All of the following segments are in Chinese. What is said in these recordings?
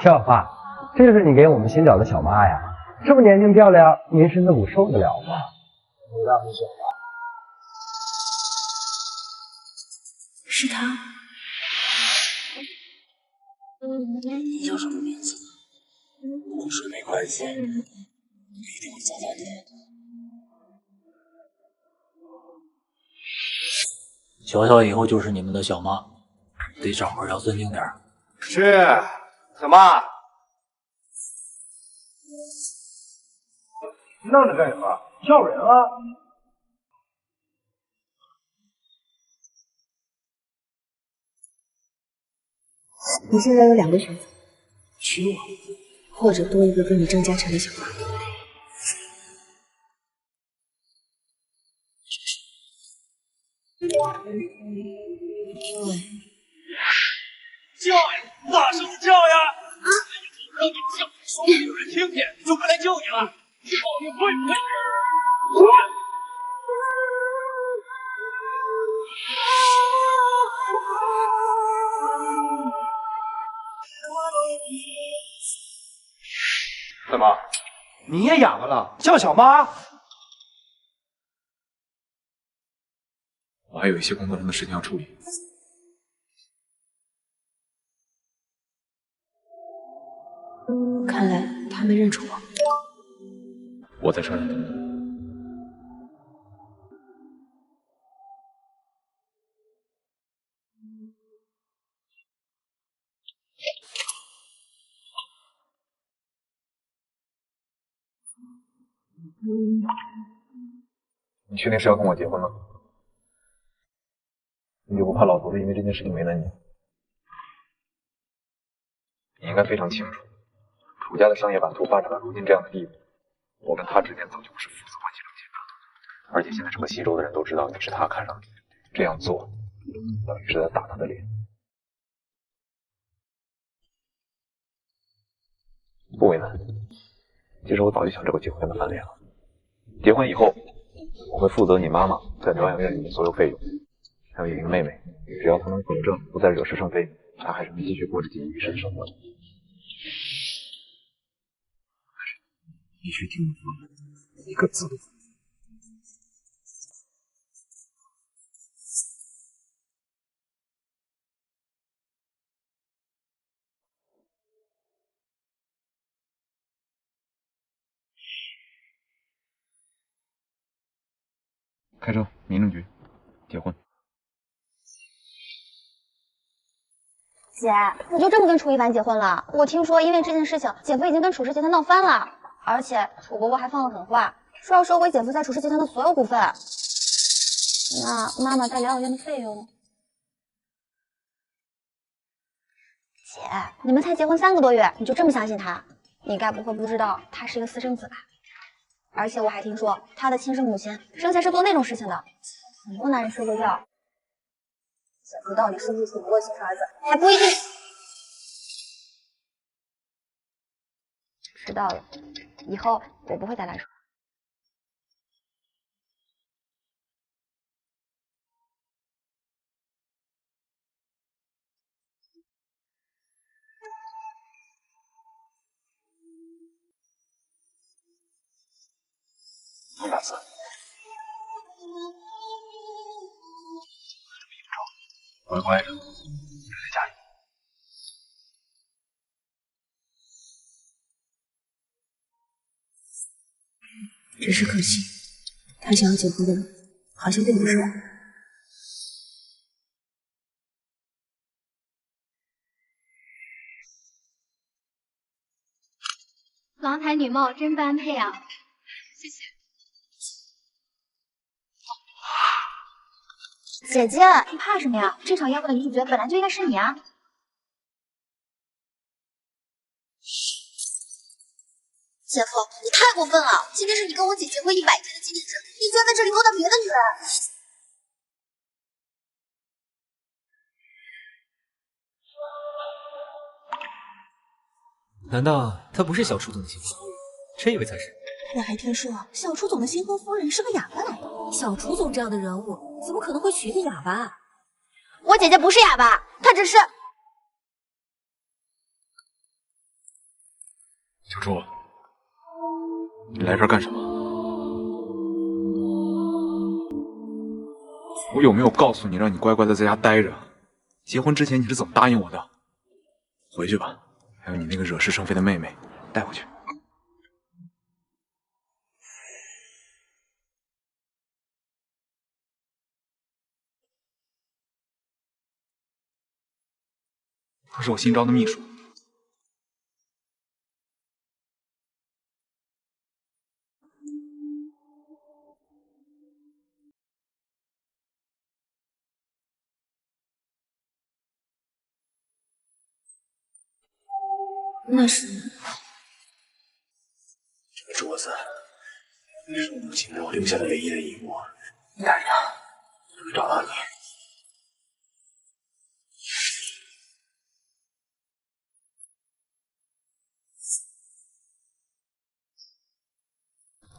小花，这就是你给我们新找的小妈呀？这么年轻漂亮，您身子骨受得了吗？我让你小花。是他。你叫什么名字？我说没关系，我一定会找到你。乔乔以后就是你们的小妈，对长辈要尊敬点。是，小妈。愣着干什么？叫人啊！你现在有2个选择，娶我，或者多一个跟你争家产的小妈。因为叫呀，大声的叫呀！让你叫，说不定有人听见，就会来救你了。你会不会？怎么，你也哑巴了？叫小妈？我还有一些工作上的事情要处理。看来他没认出我。我在车上等你。你确定是要跟我结婚吗？你就不怕老头子因为这件事情为难你？你应该非常清楚，楚家的商业版图发展到如今这样的地步，我跟他之间早就不是父子关系冷亲热，而且现在整个西周的人都知道你是他看上的，这样做等于是在打他的脸。不为难，其实我早就想着过结婚跟他翻脸了。结婚以后，我会负责你妈妈在疗养院里的所有费用，还有一个妹妹，只要她能保证不再惹是生非，她还是能继续过着锦衣玉食的生活的。必须听我说的，一个字都不能。开车，民政局，结婚。姐，你就这么跟楚一凡结婚了？我听说因为这件事情，姐夫已经跟楚氏集团闹翻了，而且楚伯伯还放了狠话，说要收回姐夫在楚氏集团的所有股份。那妈妈在疗养院的费用呢？姐，你们才结婚3个多月，你就这么相信他？你该不会不知道他是一个私生子吧？而且我还听说他的亲生母亲生前是做那种事情的，很多男人睡过觉。姐夫到底是不是楚伯伯的亲生儿子，还不一定。知道了，以后我不会再来说。大四，乖乖的，留在家里。只是可惜，他想要结婚的人好像并不是我。郎才女貌，真般配啊！谢谢。姐姐，你怕什么呀？这场宴会的女主角本来就应该是你啊！姐夫，你太过分了！今天是你跟我姐结婚100天的纪念日，你居然在这里勾搭别的女人！难道她不是小楚总的新婚？这位才是。我还听说小楚总的新婚夫人是个哑巴来的。小楚总这样的人物，怎么可能会娶一个哑巴？我姐姐不是哑巴，她只是……小初，你来这儿干什么？我有没有告诉你，让你乖乖的在家待着？结婚之前你是怎么答应我的？回去吧，还有你那个惹是生非的妹妹，带回去。她是我新招的秘书。那是这个镯子是我母亲给我留下的唯一的遗物，你带着它，我会找到你。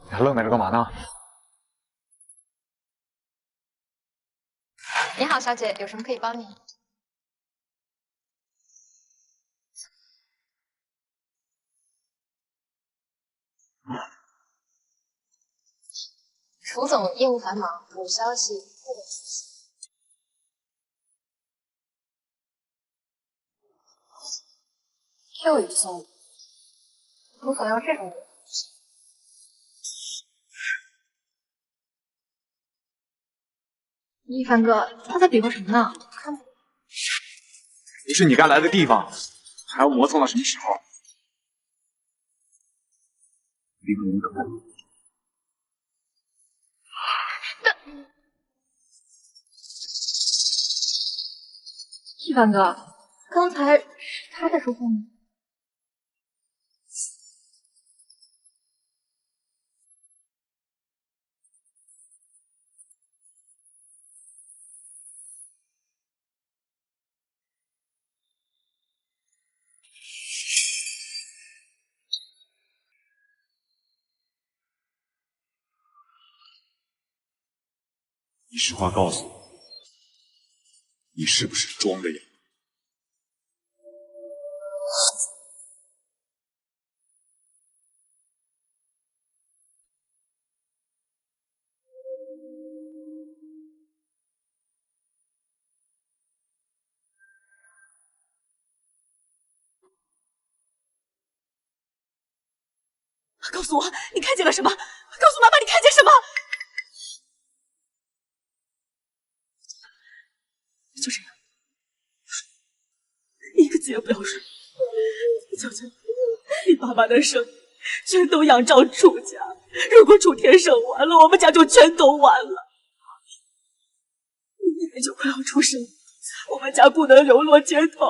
你还愣在这干嘛呢？你好，小姐，有什么可以帮你？楚总业务繁忙，有消息不能出席。又一送，楚总要这种人。一凡哥，他在比划什么呢？看不懂。不是你该来的地方，还要磨蹭到什么时候？离婚人等待。一凡哥，刚才是他在说话吗？你实话告诉我，你是不是装着演？告诉我，你看见了什么？告诉妈妈，你看见什么？就这样，一个字也不要说。求求你，你爸爸的生意全都仰仗楚家，如果楚天生完了，我们家就全都完了。你妹妹就快要出生，我们家不能流落街头。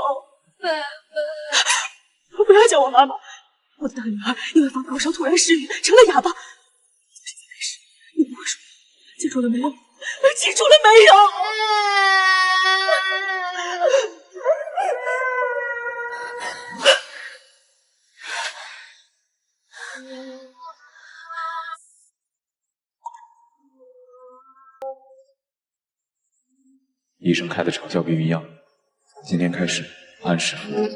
不要叫我妈妈。我的大女儿因为发高烧突然失语，成了哑巴。从现在开始，你不会说，记住了没有？记住了没有？医生开的长效避孕药，今天开始按时服用。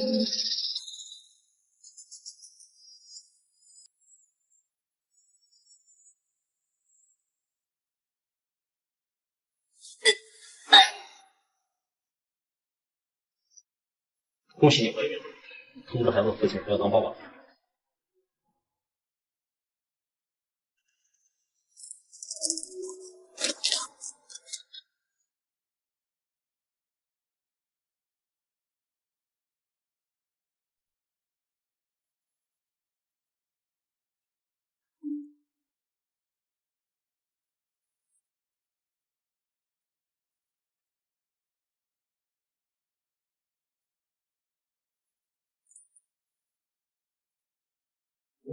恭喜你怀孕，通知孩子父亲不要当爸爸。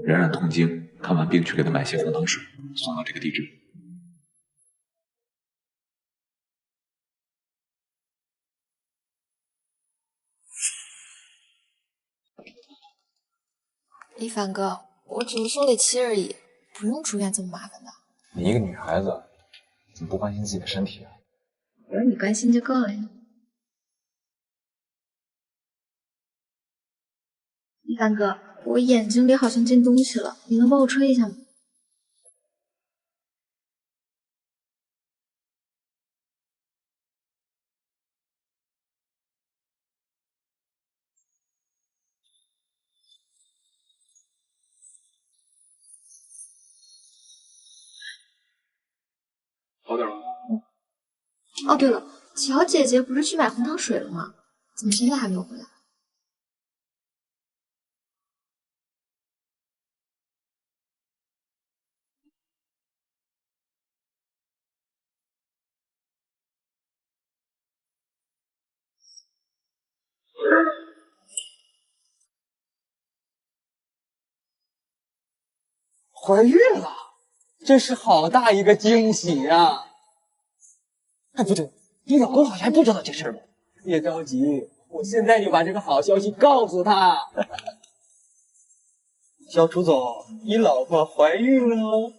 冉冉痛经，看完病去给她买些红糖水，送到这个地址。一凡哥，我只是生理期而已，不用住院这么麻烦的。你一个女孩子，怎么不关心自己的身体啊？有你关心就够了呀。一凡哥，我眼睛里好像进东西了，你能帮我吹一下吗？好点了。哦，对了，乔姐姐不是去买红糖水了吗？怎么现在还没有回来？怀孕了，这是好大一个惊喜呀！哎，不对，你老公好像还不知道这事儿吧？别着急，我现在就把这个好消息告诉他。小楚总，你老婆怀孕了。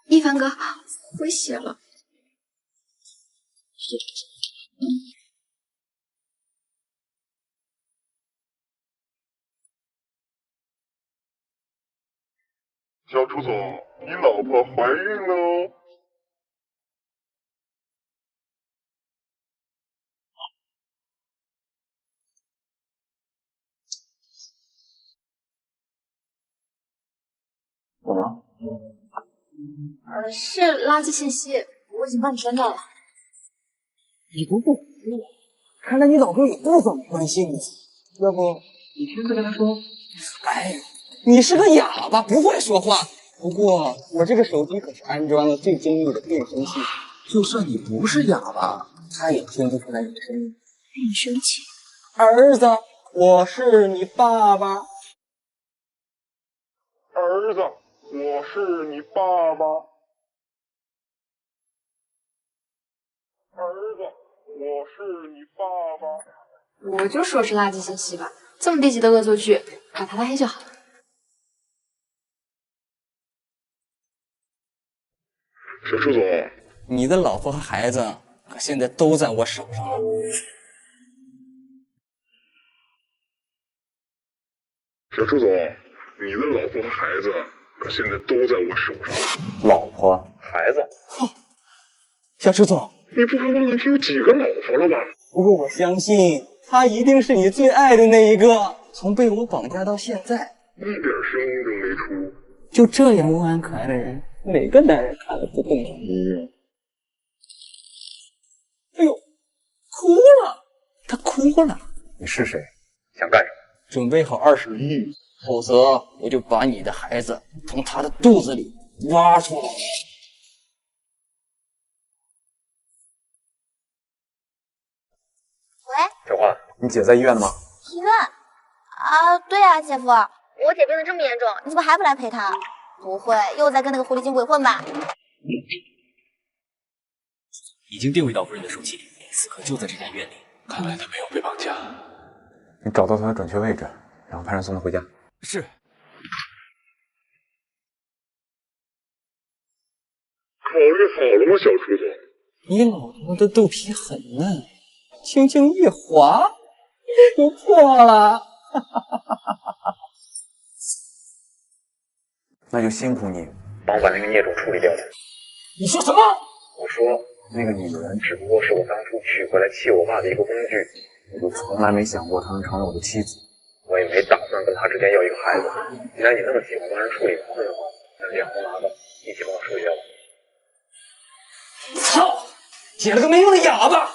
一凡哥，回血了。小楚总，你老婆怀孕了哦。怎么了？是垃圾信息，我已经帮你删掉了。你不不看来你老公也不怎么关心你，要不你亲自跟他说。哎，你是个哑巴，不会说话。不过我这个手机可是安装了最精密的变声器，就算你不是哑巴，它也听不出来你的声音。变声器。儿子，我是你爸爸。儿子，我是你爸爸。儿子，我是你爸爸。我就说是垃圾信息吧，这么低级的恶作剧，把他拉黑就好了。小楚总，你的老婆和孩子可现在都在我手上了。小楚总，你的老婆和孩子可现在都在我手上。老婆、孩子。小楚总，你不会忘了你有几个老婆了吧？不过我相信她一定是你最爱的那一个。从被我绑架到现在，一点声音都没出。就这样温婉可爱的人，哪个男人看了不动容？哎呦，哭了！他哭了。你是谁？想干什么？准备好20亿，否则我就把你的孩子从他的肚子里挖出来。喂，小花，你姐在医院吗？医院啊？对啊，姐夫，我姐病得这么严重，你怎么还不来陪她？不会又在跟那个狐狸精鬼混吧？已经定位到夫人的手机，此刻就在这家院里。看来她没有被绑架。你找到她的准确位置，然后派人送她回家。是。考虑好了吗，小楚总？你老婆的肚皮很嫩，轻轻一划就破了。那就辛苦你，帮我把那个孽种处理掉吧。你说什么？我说那个女人只不过是我当初娶回来气我爸的一个工具，我就从来没想过她能成为我的妻子。我也没打算跟她之间要一个孩子。既然你那么喜欢帮人处理矛盾的话，那脸红拿吧，一起帮我处理掉吧。操！捡了个没用的哑巴！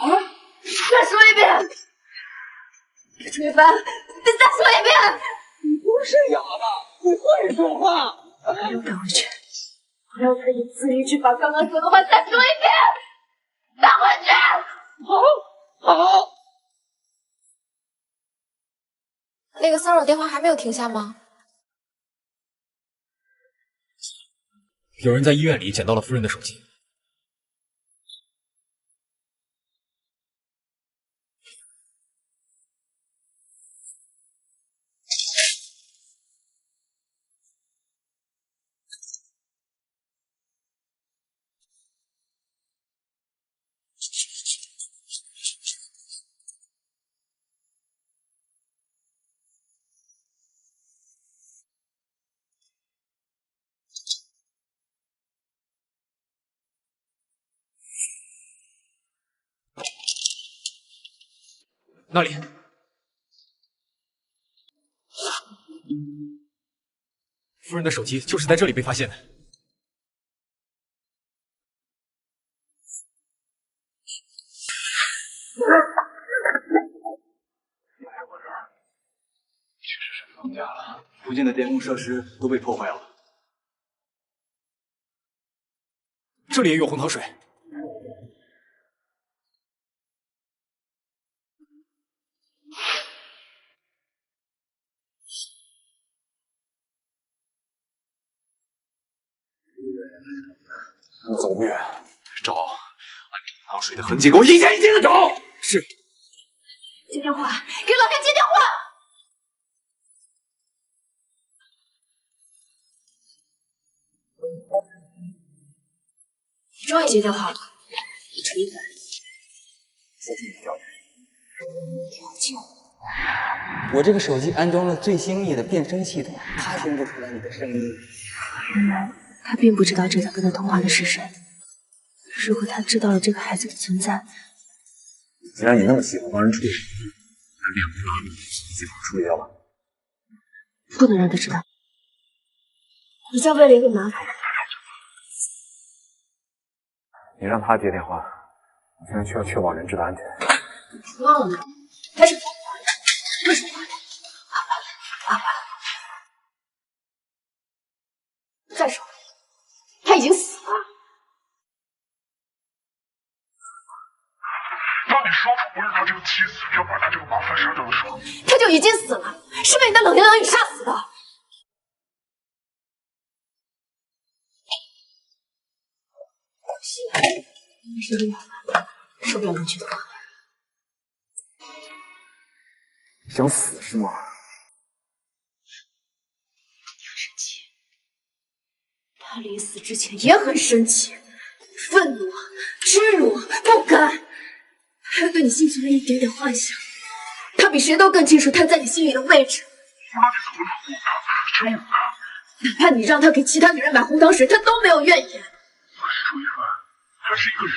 啊！再说一遍！徐帆，你再说一遍！你不是哑巴，你会说话。给我赶回去！我要他一字一句把刚刚说的话再说一遍！赶回去！好。那个骚扰电话还没有停下吗？有人在医院里捡到了夫人的手机。那里。夫人的手机就是在这里被发现的。放假了，附近的电控设施都被破坏了。这里也有红糖水。走不远，找按红糖水的痕迹，给我一件一件的找。是。接电话，给老干接电话。 你终于接电话了，陈一凡，小心你掉下我这个手机安装了最精密的变声系统，他听不出来你的声音。原来他并不知道正在跟他通话的是谁。如果他知道了这个孩子的存在，既然你那么喜欢帮人处理，那两个人一起处理掉吧。不能让他知道。你在为了一个男孩。 你让他接电话，我现在需要确保人质的安全。忘了吗？他是为什么？爸爸，再说，他已经死了。当你说出不是他这个妻子要把他这个麻烦杀掉的时候，他就已经死了，是被你的冷言冷语杀死的。 你是个哑巴，受不了邻居的话。想死是吗？你很生气。他临死之前也很生气，愤怒、屈辱、不甘，还有对你心存的一点点幻想。他比谁都更清楚他在你心里的位置。那你怎么能哪怕你让他给其他女人买红糖水，他都没有怨言。楚一凡，他是一个人。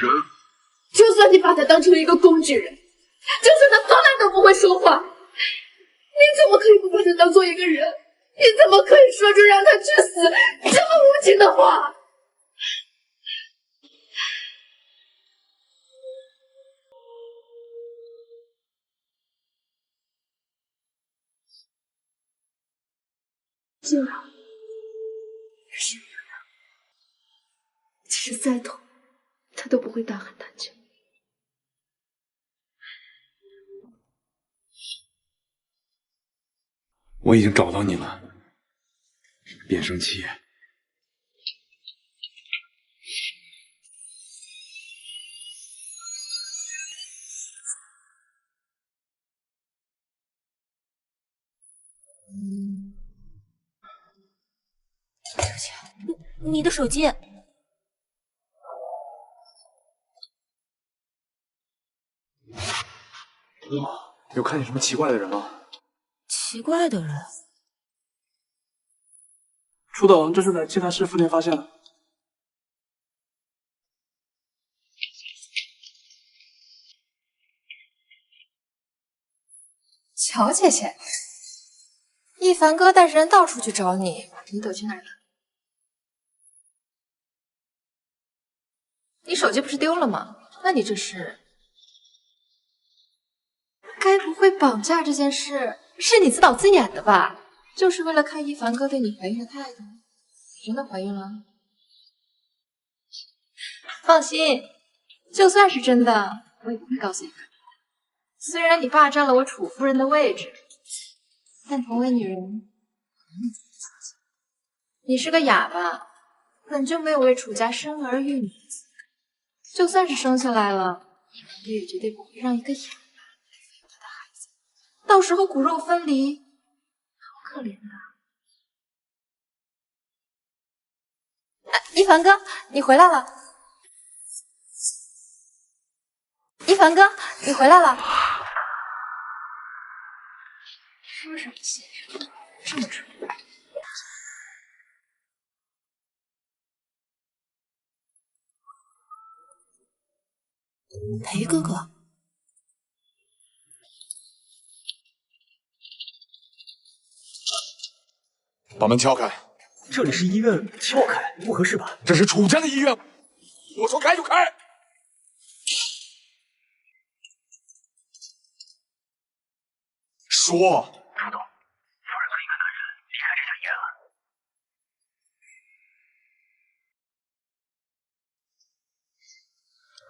就算你把他当成一个工具人，就算他从来都不会说话，你怎么可以不把他当做一个人？你怎么可以说出让他去死这么无情的话？竟然是你啊！即使再痛，他都不会大喊大叫。 我已经找到你了，变声器。你的手机。有看见什么奇怪的人吗？ 奇怪的人，初等，这是在契丹市附近发现的。乔姐姐，一凡哥带着人到处去找你，你躲去哪儿了？你手机不是丢了吗？那你这是……该不会绑架这件事？ 是你自导自演的吧？就是为了看一凡哥对你怀孕的态度。你真的怀孕了？放心，就算是真的，我也不会告诉一凡哥。虽然你霸占了我楚夫人的位置，但同为女人，你是个哑巴，本就没有为楚家生儿育女的资格。就算是生下来了，一凡哥也绝对不会让一个哑巴。 到时候骨肉分离，好可怜的。一凡哥，你回来了。一凡哥，你回来了。说什么先生，这么蠢。裴哥哥。把门敲开。这里是医院，撬开不合适吧？这是楚家的医院，我说开就开。说，楚总，夫人和一个男人离开这家医院了。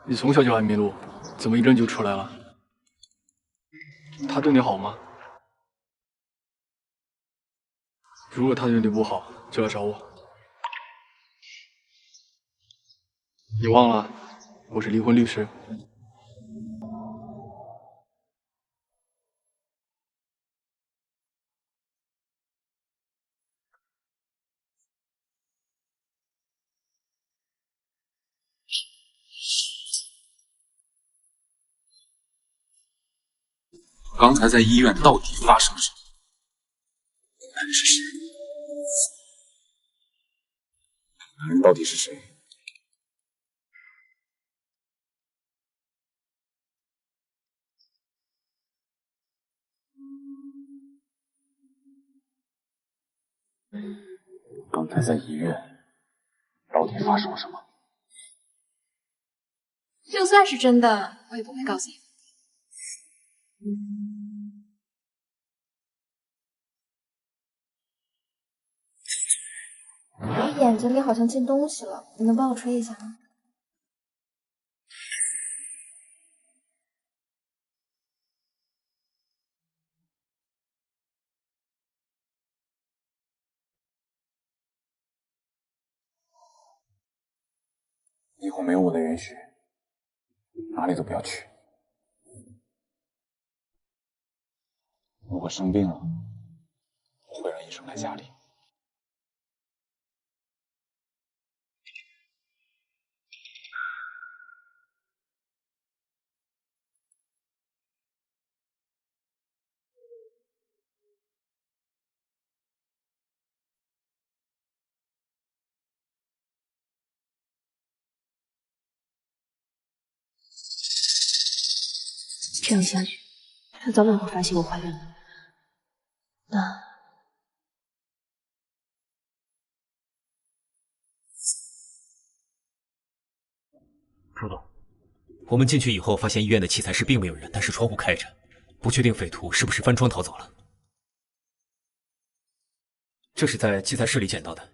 你从小就爱迷路，怎么一阵就出来了？他对你好吗？如果他对你不好，就来找我。你忘了，我是离婚律师。刚才在医院到底发生了什么？男人是谁？男人到底是谁？刚才在医院到底发生了什么？就算是真的，我也不会告诉你。我眼睛里好像进东西了，你能帮我吹一下吗？以后没有我的允许，哪里都不要去。如果生病了，我会让医生来家里。这样下去，他早晚会发现我怀孕了。那楚总，我们进去以后发现医院的器材室并没有人，但是窗户开着，不确定匪徒是不是翻窗逃走了。这是在器材室里捡到的。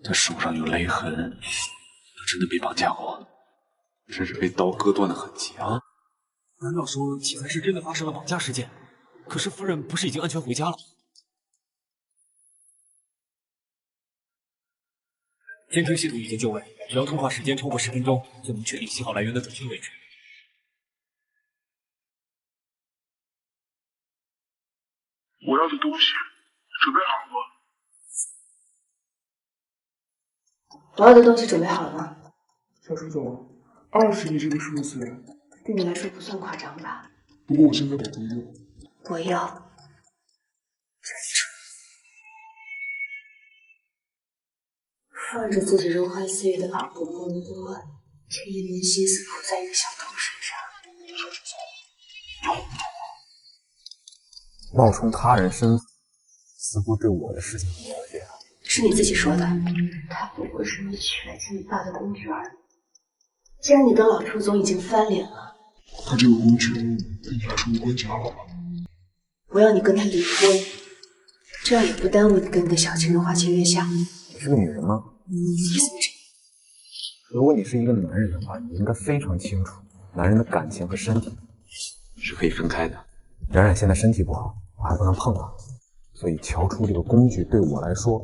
他手上有勒痕，他真的被绑架过，这是被刀割断的痕迹啊！难道说器材室真的发生了绑架事件？可是夫人不是已经安全回家了吗？监听系统已经就位，只要通话时间超过10分钟，就能确定信号来源的准确位置。我要的东西准备好了吗？我要的东西准备好了吗？小楚总，20亿这个数字对你来说不算夸张吧？不过我现在保不用。我要。放着自己荣华似玉的老婆工作，却一门心思扑在一个小偷身上。冒充他人身份，似乎对我的事情很了解。是你自己说的，他不过是你取来接你爸的工具而已。既然你跟老楚总已经翻脸了，他这个工具对你来说无关紧要吧？我要你跟他离婚，这样也不耽误你跟你的小情人花前月下。你是个女人吗？意思不这样。如果你是一个男人的话，你应该非常清楚，男人的感情和身体是可以分开的。冉冉现在身体不好，我还不能碰她，所以乔出这个工具对我来说，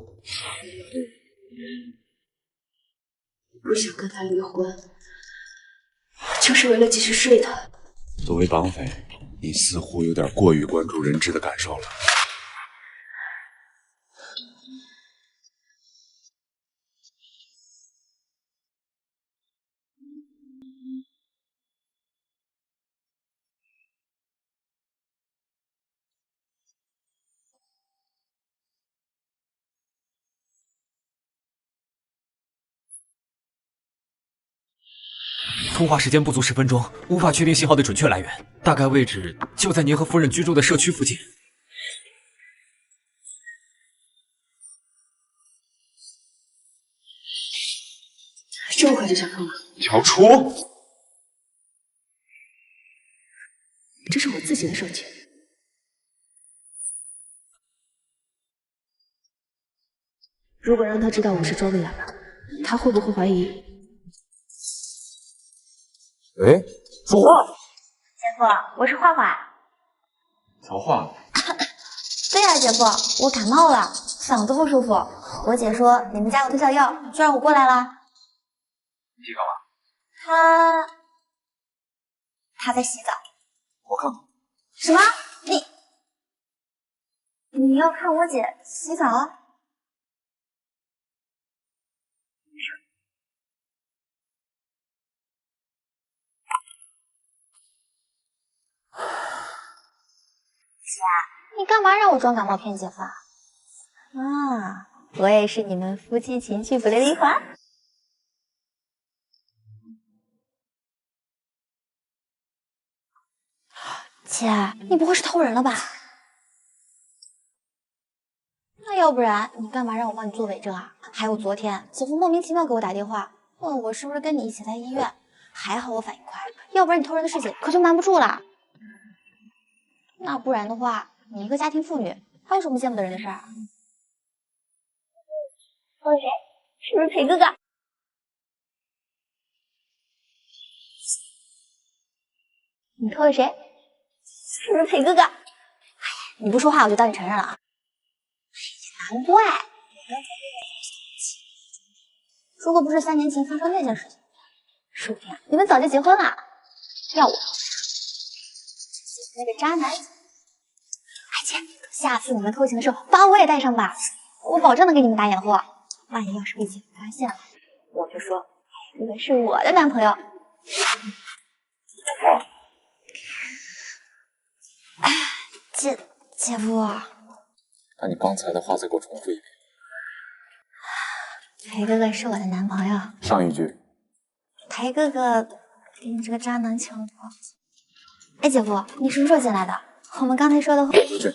不想跟他离婚，就是为了继续睡他。作为绑匪，你似乎有点过于关注人质的感受了。通话时间不足10分钟，无法确定信号的准确来源，大概位置就在您和夫人居住的社区附近。这么快就想通了？乔楚，这是我自己的手机。如果让他知道我是装的哑巴，他会不会怀疑？喂，说话。姐夫，我是画画。乔画。对呀，姐夫，我感冒了，嗓子不舒服。我姐说你们家有特效药，就让我过来啦。你姐干嘛？她在洗澡。我看看。什么？你要看我姐洗澡？姐，你干嘛让我装感冒骗姐夫啊？啊，我也是你们夫妻情趣不累的一环。姐，你不会是偷人了吧？那要不然你干嘛让我帮你做伪证啊？还有昨天姐夫莫名其妙给我打电话，问我是不是跟你一起在医院，还好我反应快，要不然你偷人的事情可就瞒不住了。那不然的话，你一个家庭妇女，还有什么见不得人的事儿？偷了谁？是不是裴哥哥？你偷了谁？是不是裴哥哥？哎呀，你不说话我就当你承认了啊！难怪我刚才如果不是3年前发生那件事情，说不定你们早就结婚了。要我那个渣男，哎姐，下次你们偷情的时候把我也带上吧，我保证能给你们打掩护。万一要是被姐夫发现了，我就说这个是我的男朋友。姐夫，那你刚才的话再给我重复一遍。裴哥哥是我的男朋友。上一句。裴哥哥给你这个渣男抢走。哎，姐夫，你什么时候进来的？我们刚才说的话。回去。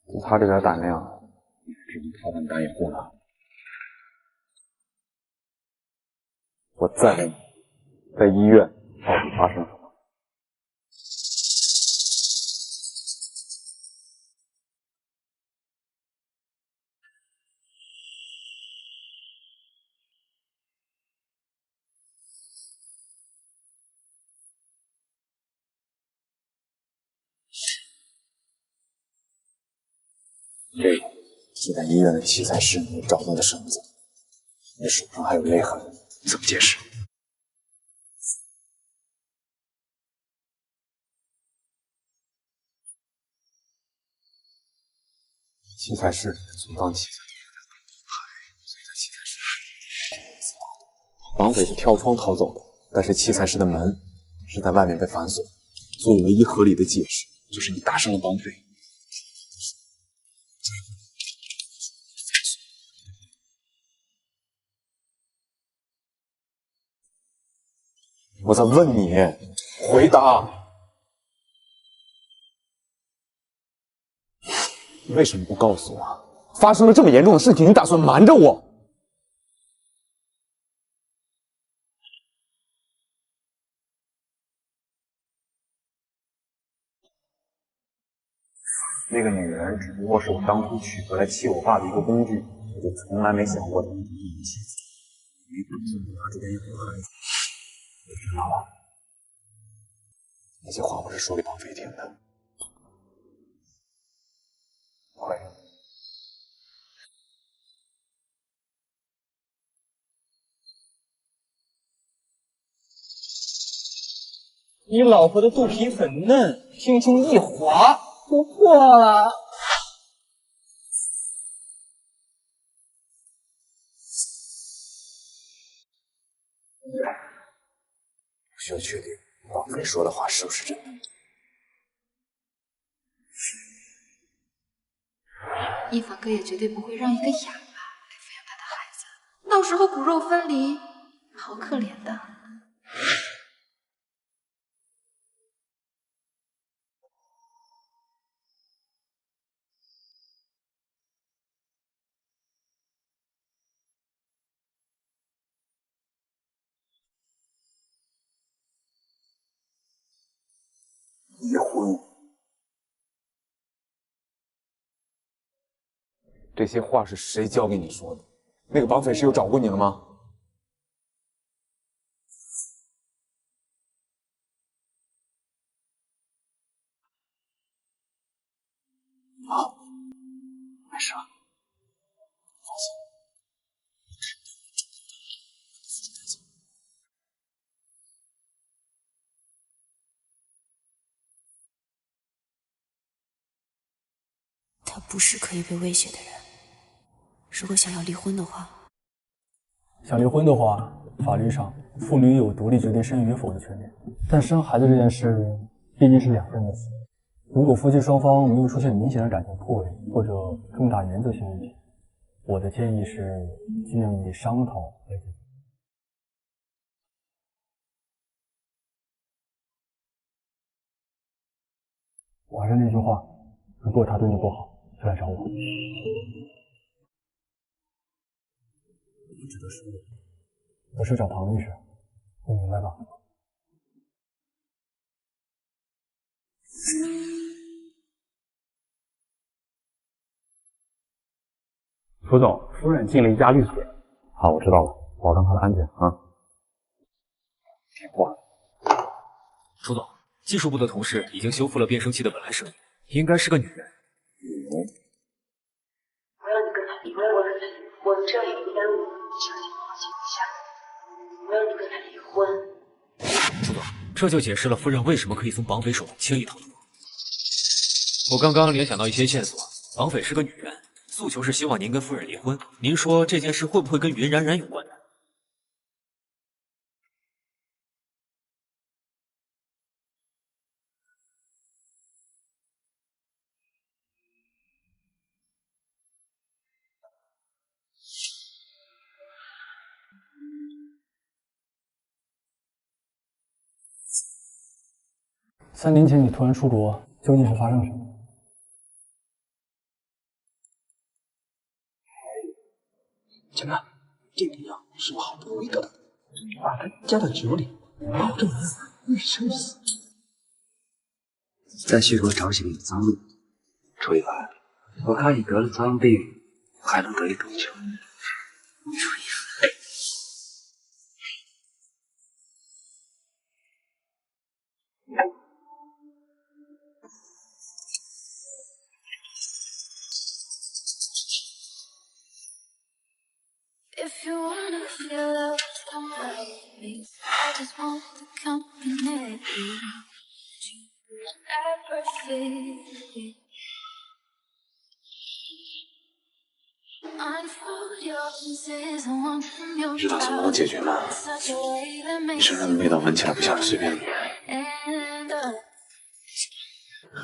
就他这点胆量，只能靠他们打掩护了。我再问你，在医院到底发生了什么？这个是在医院的器材室里找到的绳子，你手上还有勒痕，怎么解释？器材室里的存放器材所以在器材室绑匪是跳窗逃走的，但是器材室的门是在外面被反锁，所以唯一合理的解释就是你打伤了绑匪。我在问你，回答。你为什么不告诉我？发生了这么严重的事情，你打算瞒着我？那个女人只不过是我当初娶回来气我爸的一个工具，我就从来没想过她是你妻子，没打算和她之间有孩子。你知道吗？那些话我是说给绑匪听的。会。你老婆的肚皮很嫩，轻轻一划就破了。我需要确定绑匪说的话是不是真的。一凡哥也绝对不会让一个哑巴来抚养他的孩子，到时候骨肉分离，好可怜的。离婚？这些话是谁教给你说的？那个绑匪是有找过你了吗？好，没事了，放心。他不是可以被威胁的人。如果想要离婚的话，想离婚的话，法律上妇女有独立决定生育与否的权利。但生孩子这件事毕竟是两个人的事，如果夫妻双方没有出现明显的感情破裂或者重大原则性问题，我的建议是尽量以商讨为主。我还是那句话，如果他对你不好，就来找我。指的是我是找唐律师，你明白吧？楚总，夫人进了一家律所。好，我知道了，保证她的安全啊。听话。楚总，技术部的同事已经修复了变声器的本来声音，应该是个女人。我要你跟他离婚，我这样也不耽误小姐放心一下。我要你跟他离婚。楚总，这就解释了夫人为什么可以从绑匪手中轻易逃脱。我刚刚联想到一些线索，绑匪是个女人，诉求是希望您跟夫人离婚。您说这件事会不会跟云冉冉有关呢？3年前你突然出国，究竟是发生了什么？前面，这毒药是我好不容易得到的，把它加到酒里，保证一生死。在许多朝鲜的脏路，楚一凡，我看你得了脏病，还能得意多久？楚一凡。If you wanna feel love, come with me. I just want the company to ever feel. Unfold your pieces, I want from your 知道怎么能解决吗？你身上的味道闻起来不像是随便的女人。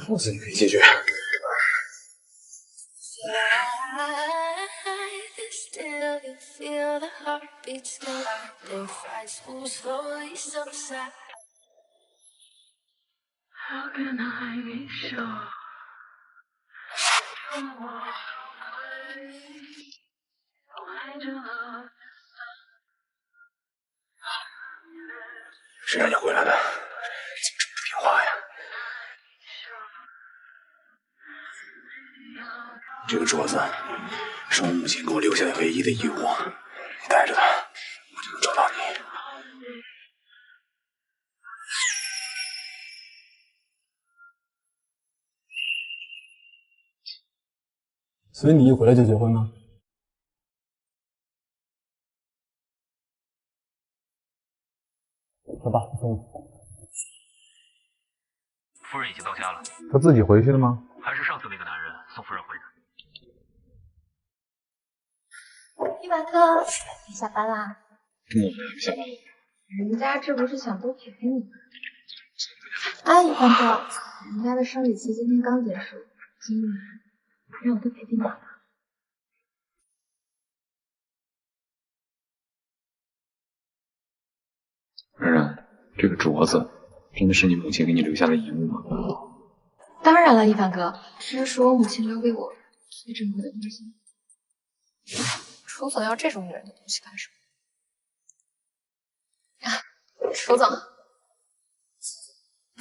我自己可以解决。Still you feel the heartbeats go out there, fights move slowly subside. How can I be sure? 谁让你回来的？怎么这么不听话呀？这个镯子是我母亲给我留下的唯一的遗物，你带着它，我就能找到你。所以你一回来就结婚吗？走吧，送你。夫人已经到家了。他自己回去的吗？还是上次那个男人送夫人回的。一凡哥，你下班啦？我没下班。人家这不是想多陪陪你吗？哎，一凡哥，人家的生理期今天刚结束，今晚让我多陪陪你好吗？冉冉，这个镯子真的是你母亲给你留下的遗物吗？当然了，一凡哥，这是我母亲留给我最珍贵的东西。楚总要这种女人的东西干什么？啊，楚总，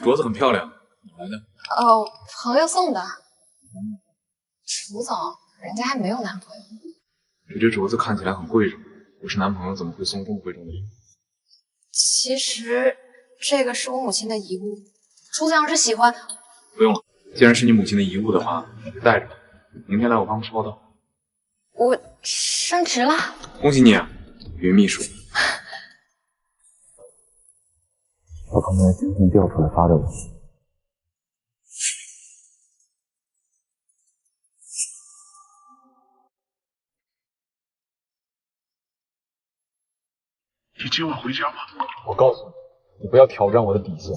镯子很漂亮，哪来的？哦，朋友送的。楚总，人家还没有男朋友。这镯子看起来很贵重，我是男朋友怎么会送这么贵重的礼物？其实这个是我母亲的遗物，楚总要是喜欢，不用了，既然是你母亲的遗物的话，你就带着吧。明天来我办公室报到。我升职了。恭喜你啊，云秘书。把刚才的监控调出来发给我。你今晚回家吗？我告诉你，你不要挑战我的底线。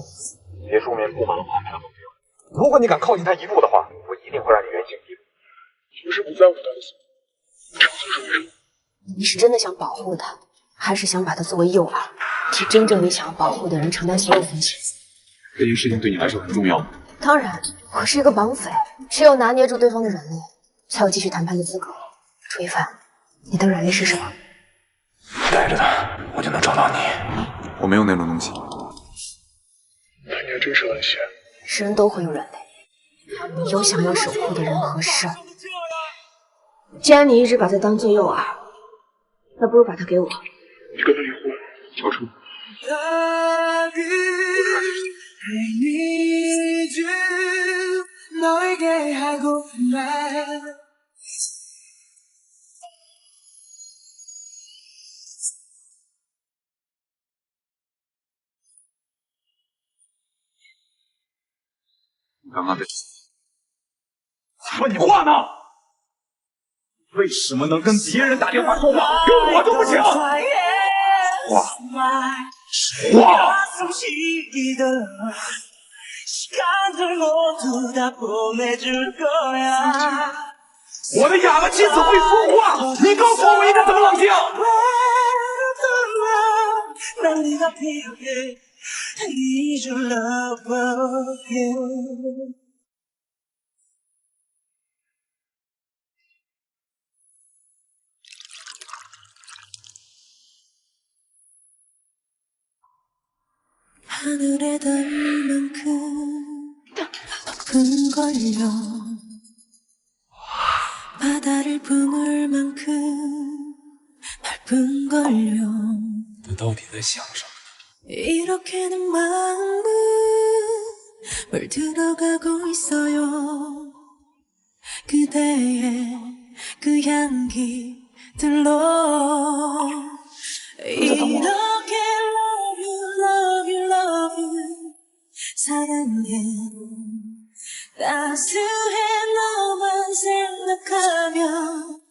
别墅面布满了花牌和目标，如果你敢靠近他一步的话，我一定会让你原形毕露。你不是不在乎他的死，这样做是为了？你是真的想保护他，还是想把他作为诱饵，替真正你想要保护的人承担所有风险？这件事情对你来说很重要吗？当然，我是一个绑匪，只有拿捏住对方的软肋，才有继续谈判的资格。楚一凡，你的软肋是什么？带着它，我就能找到你。我没有那种东西。那你还真是很闲。人都会有软肋，你有想要守护的人和事。既然你一直把他当做诱饵，那不如把他给我。你跟他离婚，乔楚。刚刚在问你话呢？为什么能跟别人打电话说话，跟我就不行？话。我的哑巴妻子会说话，你告诉我应该怎么冷静？하늘에 닿을 만큼 높은걸요 바다를 품을 만큼 넓은걸요 他到底在想什么？ 이렇게는 마음은 물들어가고 있어요 그대의 그 향기들로 이렇게 love you love you love you 사랑해 따스해 너만 생각하면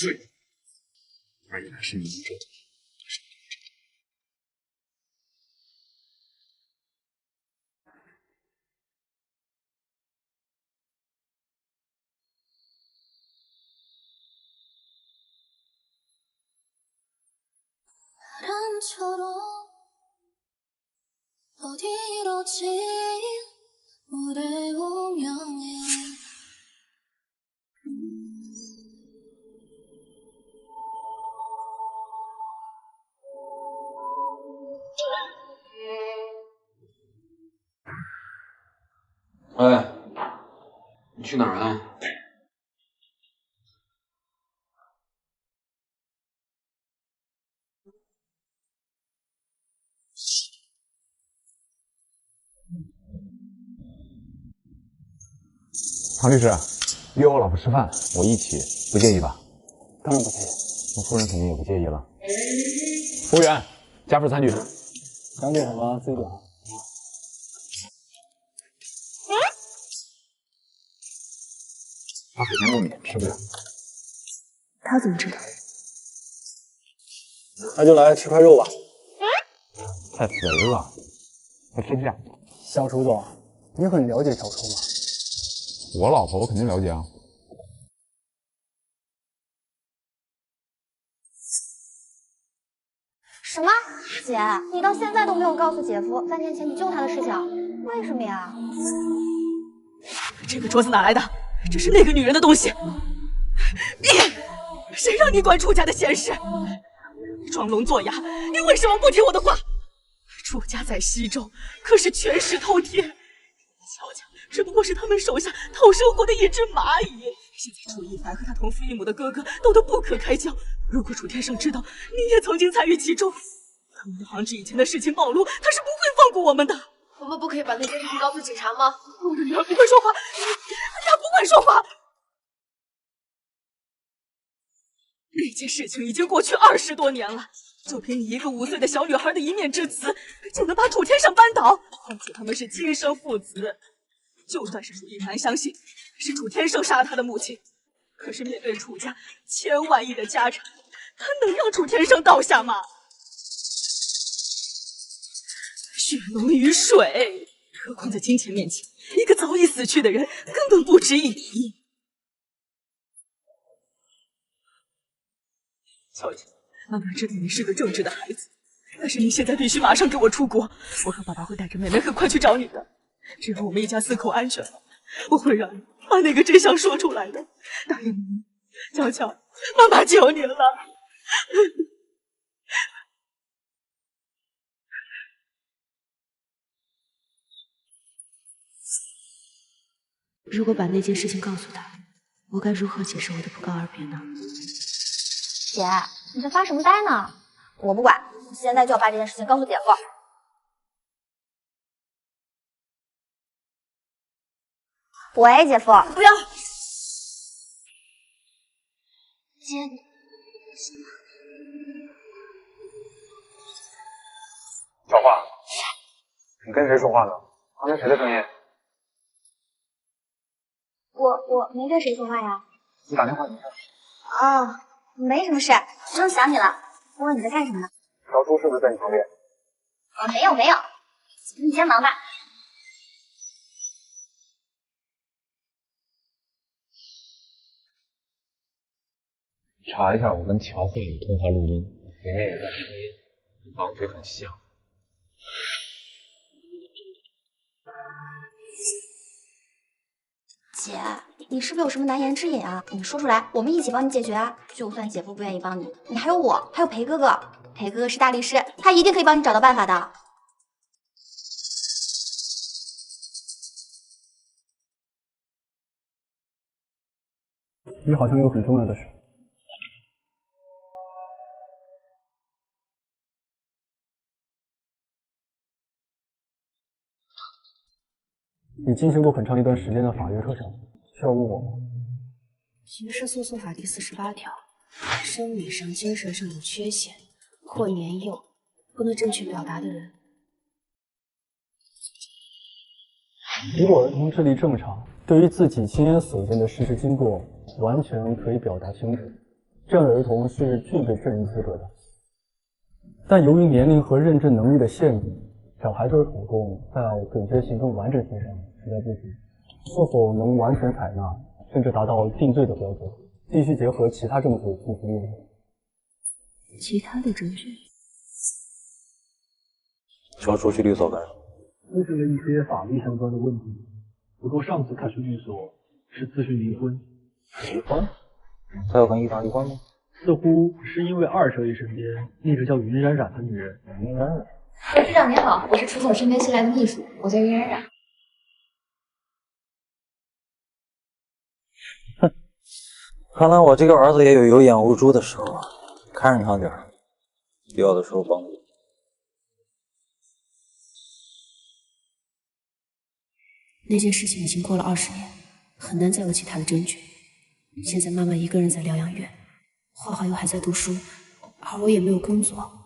睡，而且还是你一周。 어디로 지 무대 운명에哎，你去哪儿啊？唐律师，约我老婆吃饭，我一起，不介意吧？当然不介意。我夫人肯定也不介意了。服务员，加份餐具。想点什么自己点。他海鲜过敏，吃不了。他怎么知道？那就来吃块肉吧。太肥了，再吃一下。小楚总，你很了解小楚吗？我老婆我肯定了解啊。什么？姐，你到现在都没有告诉姐夫3年前你救他的事情，为什么呀？这个镯子哪来的？这是那个女人的东西。谁让你管楚家的闲事？装聋作哑，你为什么不听我的话？楚家在西周可是权势滔天，乔家只不过是他们手下讨生活的一只蚂蚁。现在楚一凡和他同父异母的哥哥斗得不可开交，如果楚天胜知道你也曾经参与其中，他们的行之以前的事情暴露，他是不会放过我们的。我们不可以把那件事情告诉警察吗？我的女儿不会说话，她不会说话。那件事情已经过去20多年了，就凭你一个5岁的小女孩的一面之词，就能把楚天胜扳倒？况且他们是亲生父子，就算是楚一凡相信是楚天胜杀了他的母亲，可是面对楚家千万亿的家产，他能让楚天胜倒下吗？血浓于水，何况在金钱面前，一个早已死去的人根本不值一提。乔乔，妈妈知道你是个正直的孩子，但是你现在必须马上给我出国。我和爸爸会带着妹妹很快去找你的。只要我们一家4口安全了，我会让你把那个真相说出来的。答应我，乔乔，妈妈求你了。如果把那件事情告诉他，我该如何解释我的不告而别呢？姐，你在发什么呆呢？我不管，现在就要把这件事情告诉姐夫。喂，姐夫，不要。姐，小花，你跟谁说话呢？刚才谁的声音？我没跟谁说话呀。你打电话你看。哦，没什么事，正想你了。问问你在干什么呢？小朱是不是在你旁边？没有，你先忙吧。查一下我跟乔慧的通话录音，里面有段声音，绑匪很像。姐，你是不是有什么难言之隐啊？你说出来，我们一起帮你解决啊！就算姐夫不愿意帮你，你还有我，还有裴哥哥。裴哥哥是大律师，他一定可以帮你找到办法的。你好像有很重要的事。你进行过很长一段时间的法律课程，需要问我吗？刑事诉讼法第48条，生理上、精神上有缺陷或年幼、不能正确表达的人。如果儿童智力正常，对于自己亲眼所见的事实经过完全可以表达清楚，这样的儿童是具备证人资格的。但由于年龄和认证能力的限制，小孩子的口供在准确性跟完整性上实在不行，是否能完全采纳，甚至达到定罪的标准，必须结合其他证据进行验证。其他的证据？乔出去律所干什么？咨询了一些法律相关的问题。不过上次看守寓所是咨询离婚。离婚？他要跟一凡离婚吗？似乎是因为二少爷身边那个叫云冉冉的女人。云冉冉。董事长您好，我是楚总身边新来的秘书，我叫云冉冉。哼，看来我这个儿子也有眼无珠的时候，看着他点儿，必要的时候帮助。那件事情已经过了20年，很难再有其他的证据。现在妈妈一个人在疗养院，花花又还在读书，而我也没有工作。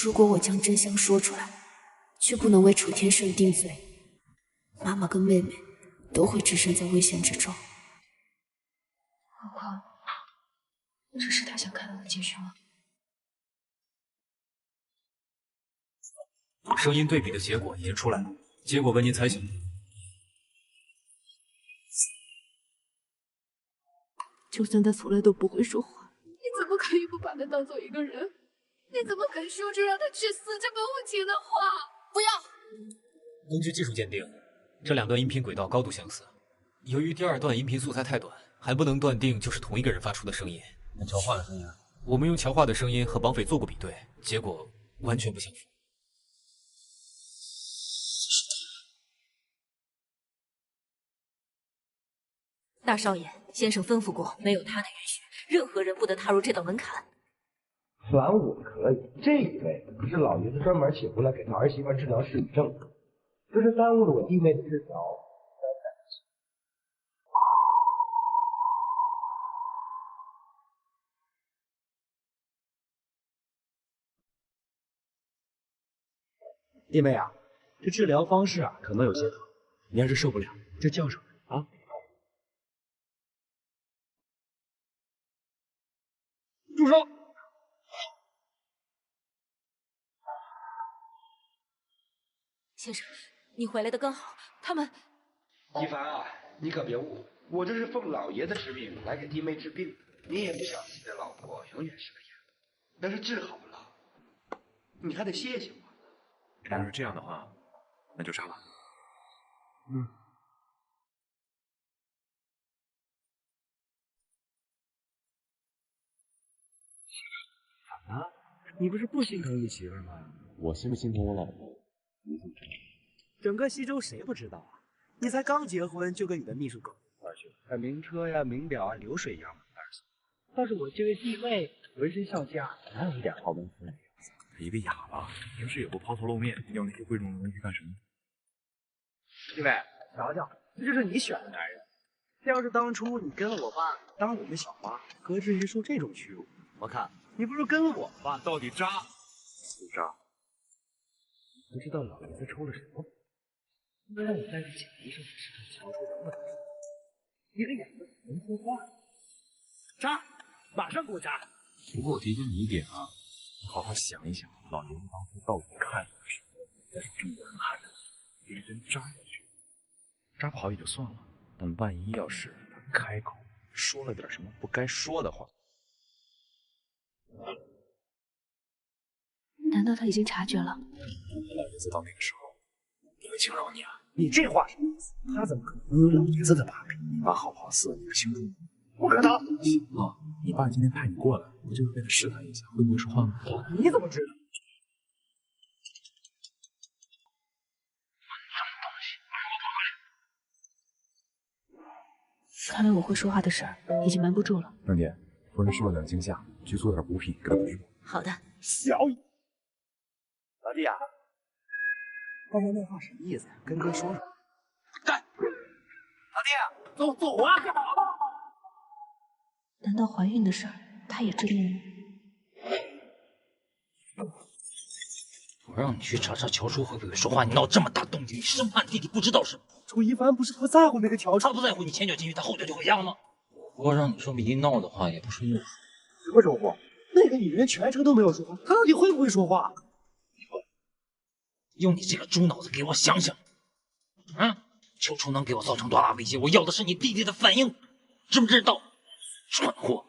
如果我将真相说出来，却不能为楚天顺定罪，妈妈跟妹妹都会置身在危险之中。何况，这是他想看到的结局吗？声音对比的结果已经出来了，结果跟您猜想。就算他从来都不会说话，你怎么可以不把他当做一个人？你怎么敢说出让他去死这么无情的话？不要！根据技术鉴定，这2段音频轨道高度相似。由于第2段音频素材太短，还不能断定就是同一个人发出的声音。那乔化的声音？我们用乔化的声音和绑匪做过比对，结果完全不相符。大少爷，先生吩咐过，没有他的允许，任何人不得踏入这道门槛。算我可以，这一位可是老爷子专门请过来给他儿媳妇治疗失语症的，这是耽误了我弟妹的治疗。弟妹啊，这治疗方式啊可能有些疼，你要是受不了，就叫上来啊。住手！先生，你回来的刚好，他们……一凡啊，你可别误会，我这是奉老爷子之命来给弟妹治病。你也不想你的老婆永远是个哑巴，要是治好了，你还得谢谢我。要是这样的话，那就杀了。怎么了？你不是不心疼你媳妇吗？我心不心疼我老婆？你怎么知道？整个西周谁不知道啊？你才刚结婚就跟你的秘书狗一块去了，名车呀、名表啊，流水一样满袋送。倒是我这位弟妹浑身上下哪有一点豪门夫人的样子？一个哑巴，平时也不抛头露面，要那些贵重的东西干什么？弟妹，瞧瞧，这就是你选的男人。要是当初你跟了我爸当我们小花，何至于受这种屈辱？我看你不如跟我吧，到底渣不渣？不知道老爷子抽了什么风，让我带着简医生试试瞧出能不能渣。一个哑巴能说话？渣，马上给我渣！不过我提醒你一点啊，你好好想一想，老爷子当初到底看你什么？要是这么狠狠的一针扎下去，扎不好也就算了，但万一要是他开口说了点什么不该说的话，难道他已经察觉了？老爷子到那个时候也会轻饶你啊！你这话什么意思？他怎么可能摸老爷子的把柄？你爸好好伺候你个清楚。不可能！行了，你爸今天派你过来，不就是为了试探一下会不会说话吗？你怎么知道？看来我会说话的事儿已经瞒不住了。郑姐，夫人受了点惊吓，去做点补品给她补一补。好的。小野，老弟啊，刚才那话什么意思呀？跟哥说说。干！老弟，走啊！难道怀孕的事儿他也知道吗？我让你去查查乔叔会不会说话，你闹这么大动静，你生怕你弟弟不知道是吗？楚一凡不是不在乎那个乔叔，他不在乎，你前脚进去，他后脚就回家了吗？我让你说一闹的话，也不是误。什么时候话？那个女人全程都没有说话，她到底会不会说话？用你这个猪脑子给我想想，乔楚能给我造成多大威胁？我要的是你弟弟的反应，知不知道？蠢货！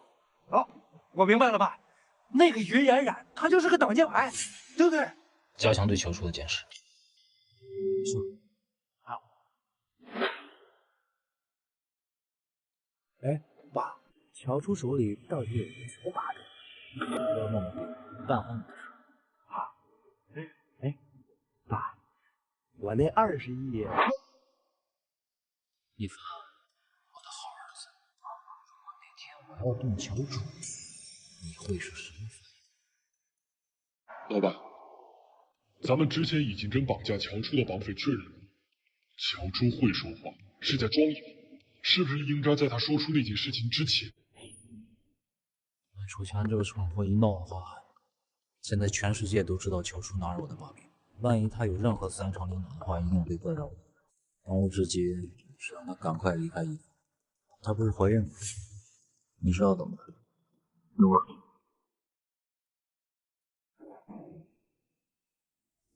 哦，我明白了吧？那个云冉冉，她就是个挡箭牌，对不对？加强对乔楚的监视。哎，爸，乔初手里到底有什么把柄？不要弄我办婚礼的事啊！哎，爸，我那20亿，一凡，我的好儿子，如果哪天我要动乔楚，你会是什么反应？老板，咱们之前已经跟绑架乔初的绑匪确认了，乔初会说话，是在装哑。 是不是应该在他说出那件事情之前？楚强这个闯祸一闹的话，现在全世界都知道乔楚拿着我的把柄。万一他有任何三长两短的话，一定会怪到我。当务之急是让他赶快离开伊凡。他不是怀孕了？你知道怎么办？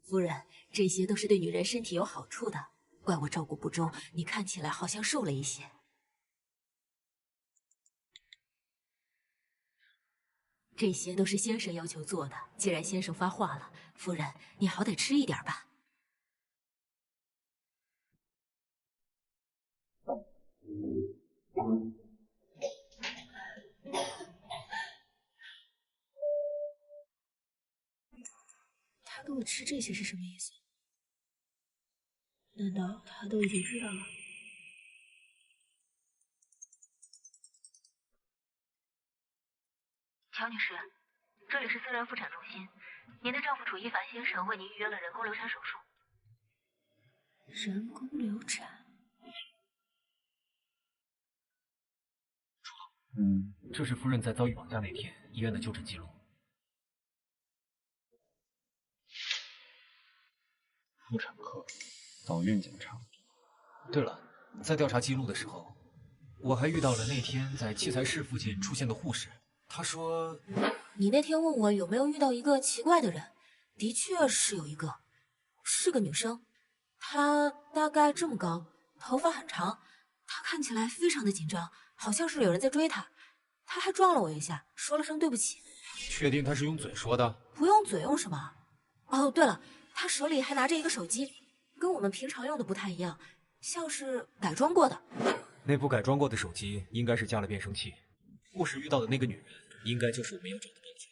夫人，这些都是对女人身体有好处的。怪我照顾不周，你看起来好像瘦了一些。这些都是先生要求做的，既然先生发话了，夫人，你好歹吃一点吧。他给我吃这些是什么意思？难道他都已经知道了？乔女士，这里是私人妇产中心，您的丈夫楚一凡先生为您预约了人工流产手术。人工流产？这是夫人在遭遇绑架那天医院的就诊记录。妇产科。 早孕检查。对了，在调查记录的时候，我还遇到了那天在器材室附近出现的护士。她说，你那天问我有没有遇到一个奇怪的人，的确是有一个，是个女生，她大概这么高，头发很长，她看起来非常的紧张，好像是有人在追她，她还撞了我一下，说了声对不起。确定她是用嘴说的？不用嘴，用什么？哦，对了，她手里还拿着一个手机。 跟我们平常用的不太一样，像是改装过的。那部改装过的手机应该是加了变声器。护士遇到的那个女人，应该就是我们要找的绑匪。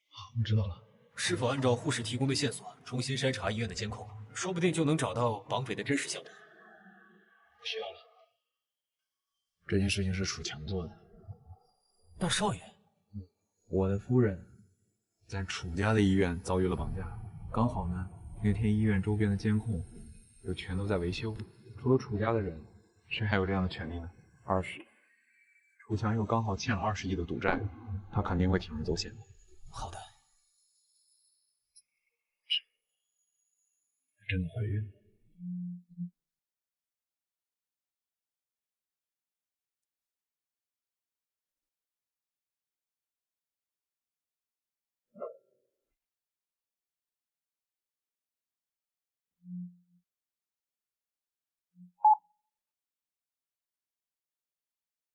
好，我知道了。是否按照护士提供的线索，重新筛查医院的监控，说不定就能找到绑匪的真实相簿。不需要了。这件事情是楚强做的。大少爷，我的夫人在楚家的医院遭遇了绑架，刚好呢。 那天医院周边的监控又全都在维修，除了楚家的人，谁还有这样的权利呢？20亿，楚强又刚好欠了20亿的赌债，他肯定会铤而走险的。好的。真的怀孕了？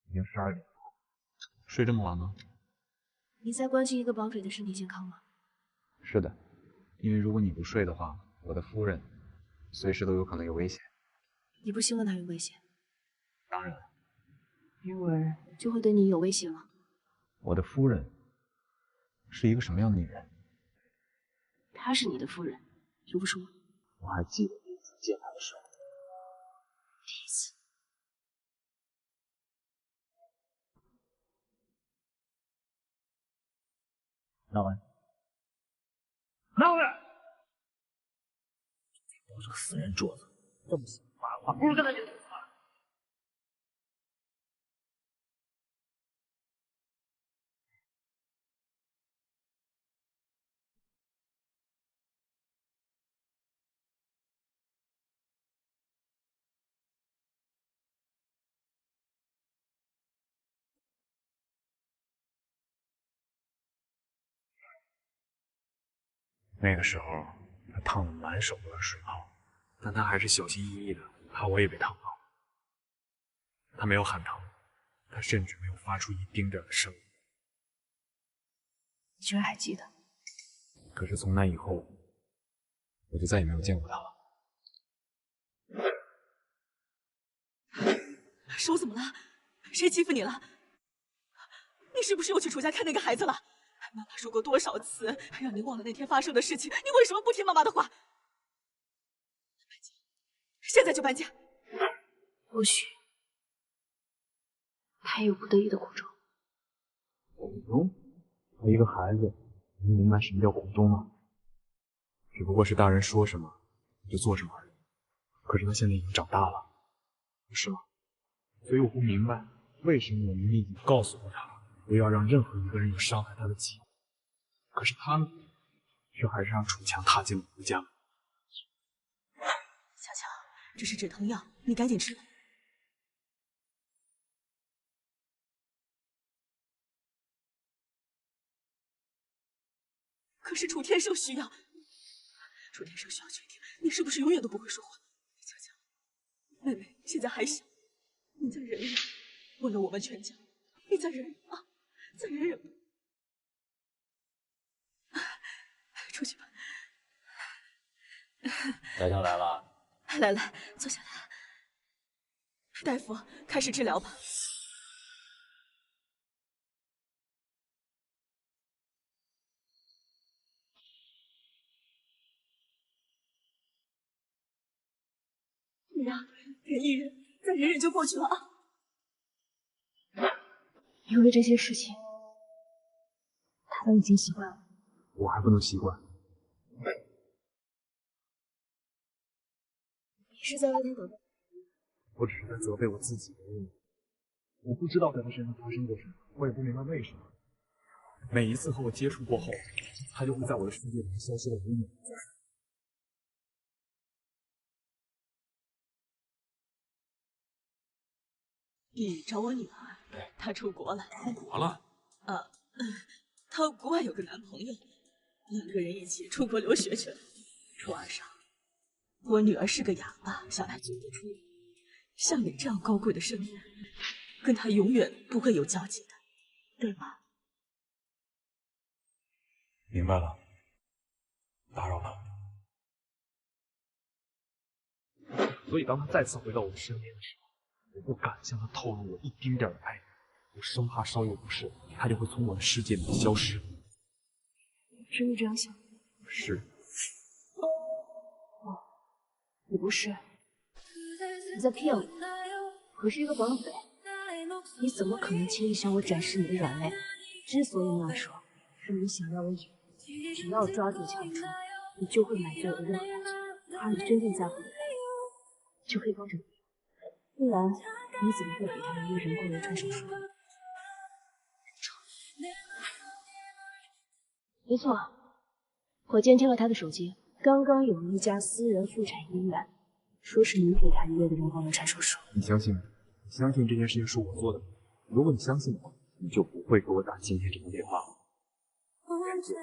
已经12点了，睡这么晚吗？你在关心一个绑匪的身体健康吗？是的，因为如果你不睡的话，我的夫人随时都有可能有危险。你不希望他有危险？当然，因为就会对你有威胁吗？我的夫人是一个什么样的女人？她是你的夫人，就不说。我还记得第一次见她的时候。第一次。闹完。闹了！我这个死人桌子，这么想发话，不如跟他就死了。那个时候，他烫得满手都是水泡，但他还是小心翼翼的，怕我也被烫到。他没有喊疼，他甚至没有发出一丁点的声音。你居然还记得？可是从那以后，我就再也没有见过他了。手怎么了？谁欺负你了？你是不是又去楚家看那个孩子了？妈妈说过多少次，让你忘了那天发生的事情，你为什么不听妈妈的话？现在就搬家。不许，还有不得已的苦衷。苦衷？我一个孩子，能明白什么叫苦衷吗？只不过是大人说什么就做什么而已。可是他现在已经长大了，不是吗？所以我不明白，为什么我明明已经告诉过他，不要让任何一个人有伤害他的机会，可是他呢，却还是让楚强踏进了我的家门。小强，这是止疼药，你赶紧吃。可是楚天胜需要，楚天胜需要确定你是不是永远都不会说谎。小强，妹妹现在还小，你再忍忍，为了我们全家，你再忍忍啊，再忍忍吧。出去吧。大强来了。来来，坐下来。大夫，开始治疗吧。你呀，忍一忍，再忍忍就过去了啊。因为这些事情，他都已经习惯了。我还不能习惯。你是在为他等待？我只是在责备我自己而已。我不知道在他身上发生过什么，我也不明白为什么。每一次和我接触过后，他就会在我的世界里消失的无影无踪。你找我女儿，她出国了。出国了？她国外有个男朋友，两个人一起出国留学去了。初二上，我女儿是个哑巴，小爱做不出。像你这样高贵的生人，跟她永远不会有交集的，对吗？明白了，打扰了。所以当他再次回到我的身边的时候，我不敢向他透露我一丁点的爱，我生怕稍有不慎，他就会从我的世界里消失。你真的这样想？是。你不是，你在骗我。我是一个绑匪，你怎么可能轻易向我展示你的软肋？之所以那样说，是你想让我以为只要抓住强叔，你就会满足我的任何要求，而你真正在乎的人就可以帮着你。不然，你怎么会给他预约人工流产手术？没错，我监听了他的手机，刚刚有一家私人妇产医院说是你给他预约的人工流产手术。你相信吗？你相信这件事情是我做的吗？如果你相信我，你就不会给我打今天这通电话了。袁姐，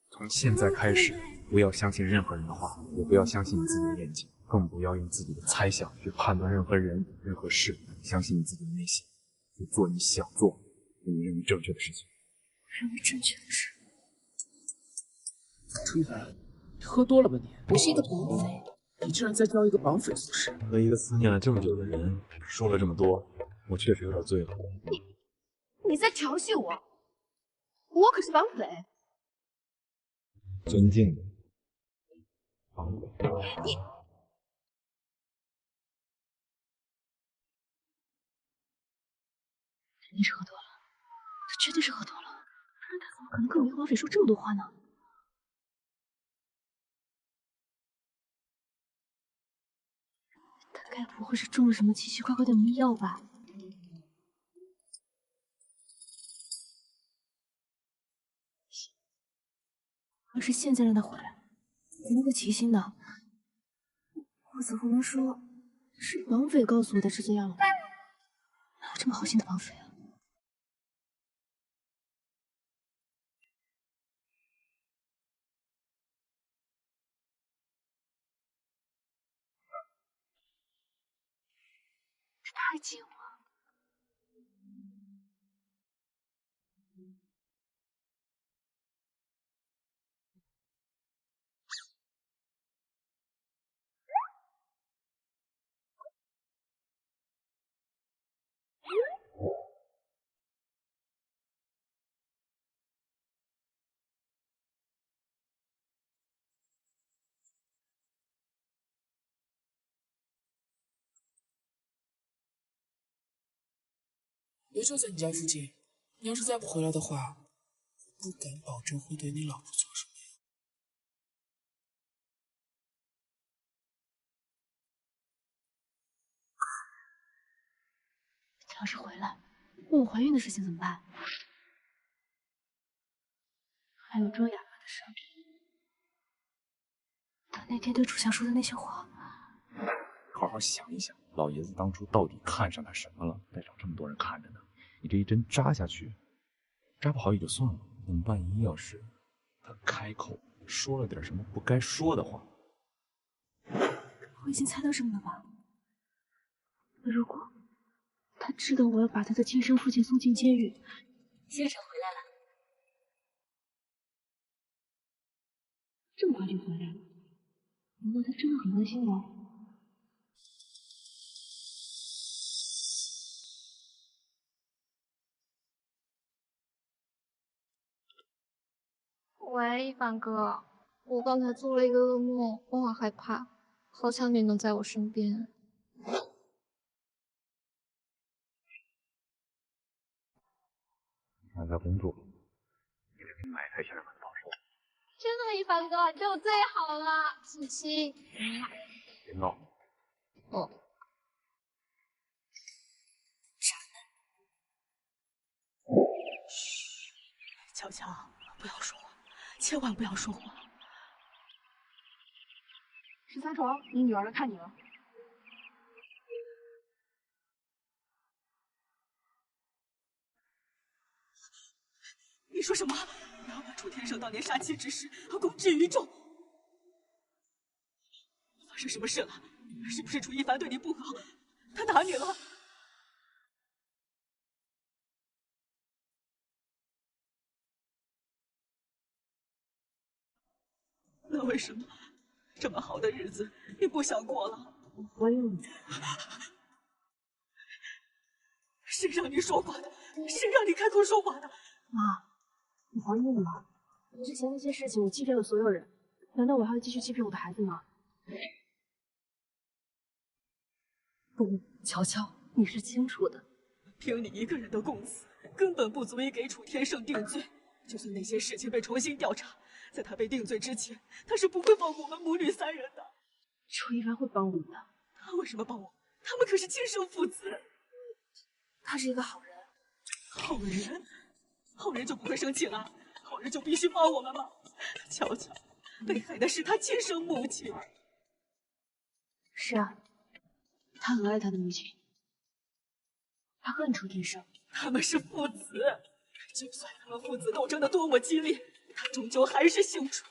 从现在开始，不要相信任何人的话，也不要相信你自己的眼睛，更不要用自己的猜想去判断任何人、任何事。相信你自己的内心，去做你想做、你认为正确的事情。认为正确的事。楚一凡，你喝多了吧你？我是一个绑匪，你居然在教一个绑匪做事？和一个思念了这么久的人说了这么多，我确实有点醉了。你在调戏我？我可是绑匪。尊敬的绑匪。你肯定是喝多了，他绝对是喝多了，不然他怎么可能跟我一个绑匪说这么多话呢？他该不会是中了什么奇奇怪怪的迷药吧？要是现在让他回来，肯定会齐心的。我怎么能说是绑匪告诉我的是这样？哪有这么好心的绑匪啊？这太近了。我就在你家附近，你要是再不回来的话，我不敢保证会对你老婆做什么。要是回来问我怀孕的事情怎么办？还有周雅妈的事，他那天对楚香说的那些话，好好想一想，老爷子当初到底看上他什么了，带上这么多人看着呢？你这一针扎下去，扎不好也就算了，但万一要是他开口说了点什么不该说的话，我已经猜到什么了吧？如果他知道我要把他的亲生父亲送进监狱，先生回来了。这么快就回来了，难道他真的很关心我？喂，一凡哥，我刚才做了一个噩梦，我好害怕，好想你能在我身边。俺在工作，你得给你买一台显示板到手。真的，一凡哥，你对我最好了，亲亲。别闹。哦。嘘，乔乔，不要说话，千万不要说话。13床，你女儿来看你了。你说什么？你要把楚天胜当年杀妻之事公之于众？发生什么事了？是不是楚一凡对你不好？他打你了？那为什么这么好的日子你不想过了？我怀孕了。谁让你说话的？谁让你开口说话的？妈，我怀孕了。之前那些事情我欺骗了所有人，难道我还要继续欺骗我的孩子吗？不，乔乔，你是清楚的。凭你一个人的供词，根本不足以给楚天胜定罪。就算那些事情被重新调查，在他被定罪之前，他是不会放过我们母女三人的。楚一凡会帮我们的。他为什么帮我？他们可是亲生父子。他是一个好人。好人？好人就不会生气了？好人就必须帮我们吗？乔乔，被害的是他亲生母亲。是啊，他很爱他的母亲，他恨楚天胜。他们是父子，就算他们父子斗争的多么激烈，他终究还是姓楚，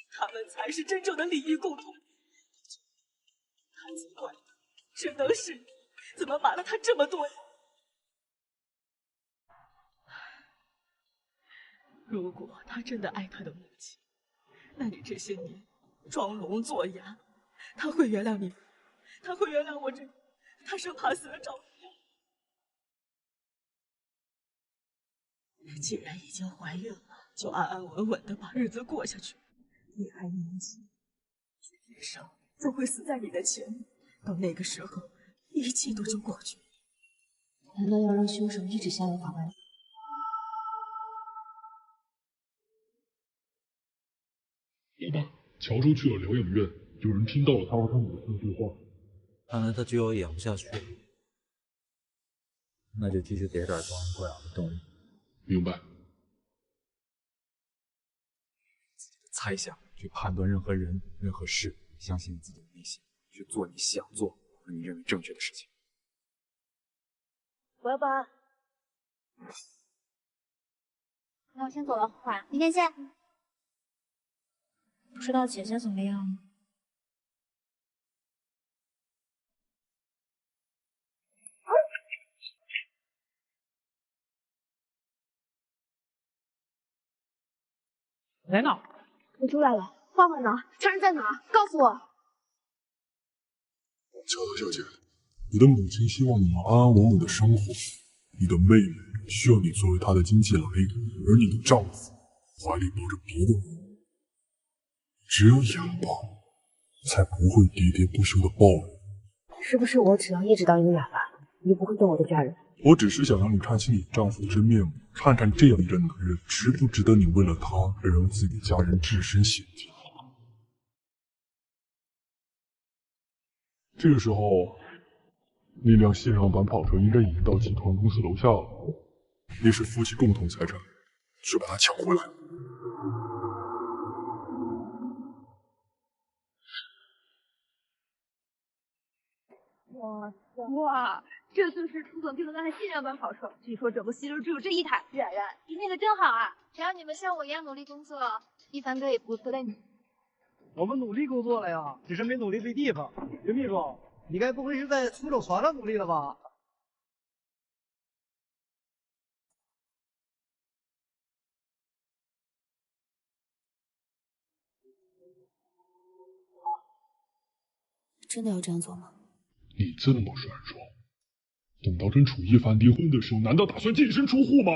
他们才是真正的利益共同体。他责怪的只能是你，怎么瞒了他这么多年？如果他真的爱他的母亲，那你这些年装聋作哑，他会原谅你，他会原谅我这个他生怕死的丈夫。既然已经怀孕了，就安安稳稳的把日子过下去。你还年轻，天生总会死在你的前面，到那个时候，一切都就过去了。难道要让凶手一直逍遥法外？老爸，乔周去了疗养院，有人听到了他和他母亲的对话。看来他就要养不下去了，那就继续给点装聋作哑的动力。明白。猜想，去判断任何人、任何事，相信自己的内心，去做你想做和你认为正确的事情。我要报案。那我先走了，晚，明天见。不知道姐姐怎么样了？来呢？我出来了，焕焕呢？他人在哪？告诉我。乔乔小姐，你的母亲希望你能安安稳稳的生活，你的妹妹需要你作为她的经济来源，而你的丈夫怀里抱着别的人，只有哑巴才不会喋喋不休的抱怨。是不是我只要一直当一个哑巴，你就不会动我的家人？我只是想让你看清你丈夫的真面目，看看这样一个男人值不值得你为了他而让自己的家人置身险境。这个时候，那辆限量版跑车应该已经到集团公司楼下了，那是夫妻共同财产，去把它抢回来。哇，这就是楚总订的那台限量版跑车，据说整个西周只有这一台。冉冉，你那个真好啊！只要你们像我一样努力工作，一凡哥也不拖累你。我们努力工作了呀，只是没努力对地方。刘秘书，你该不会是在出手床上努力了吧？真的要这样做吗？你这么软弱，等到跟楚一凡离婚的时候，难道打算净身出户吗？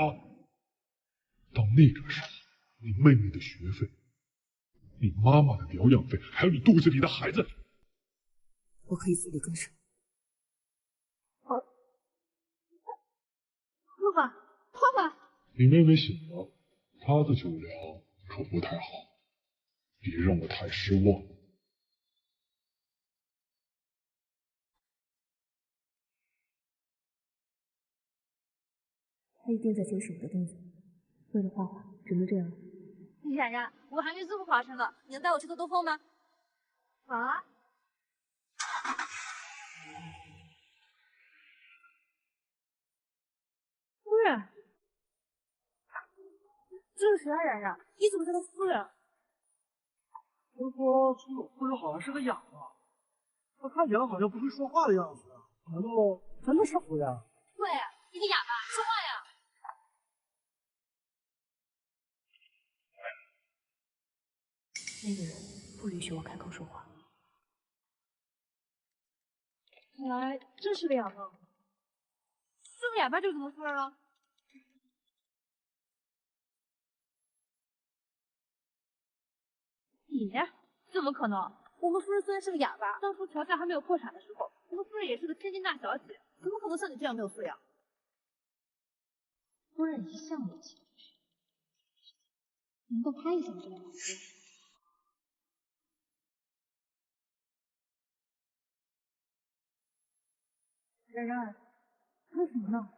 到那个时候，你妹妹的学费，你妈妈的疗养费，还有你肚子里的孩子，我可以自力更生。爸爸，爸爸，你妹妹醒了，她的酒量可不太好，别让我太失望。他一定在监视我的动作，为了画画，只能这样。冉冉，我还没这么划算呢，你能带我去兜兜风吗？啊？夫人，这是谁啊？冉冉，你怎么叫他夫人？听说楚总夫人好像是个哑巴，她看起来好像不会说话的样子，难道真的是夫人？对，你个哑巴，说话呀！那个人不允许我开口说话。看来真是个哑巴。是个哑巴就怎么夫人了？你怎么可能？我们夫人虽然是个哑巴，当初乔家还没有破产的时候，我们夫人也是个千金大小姐，怎么可能像你这样没有素养？夫人一向有钱，难道她也想这样吗？冉冉，为什么呢？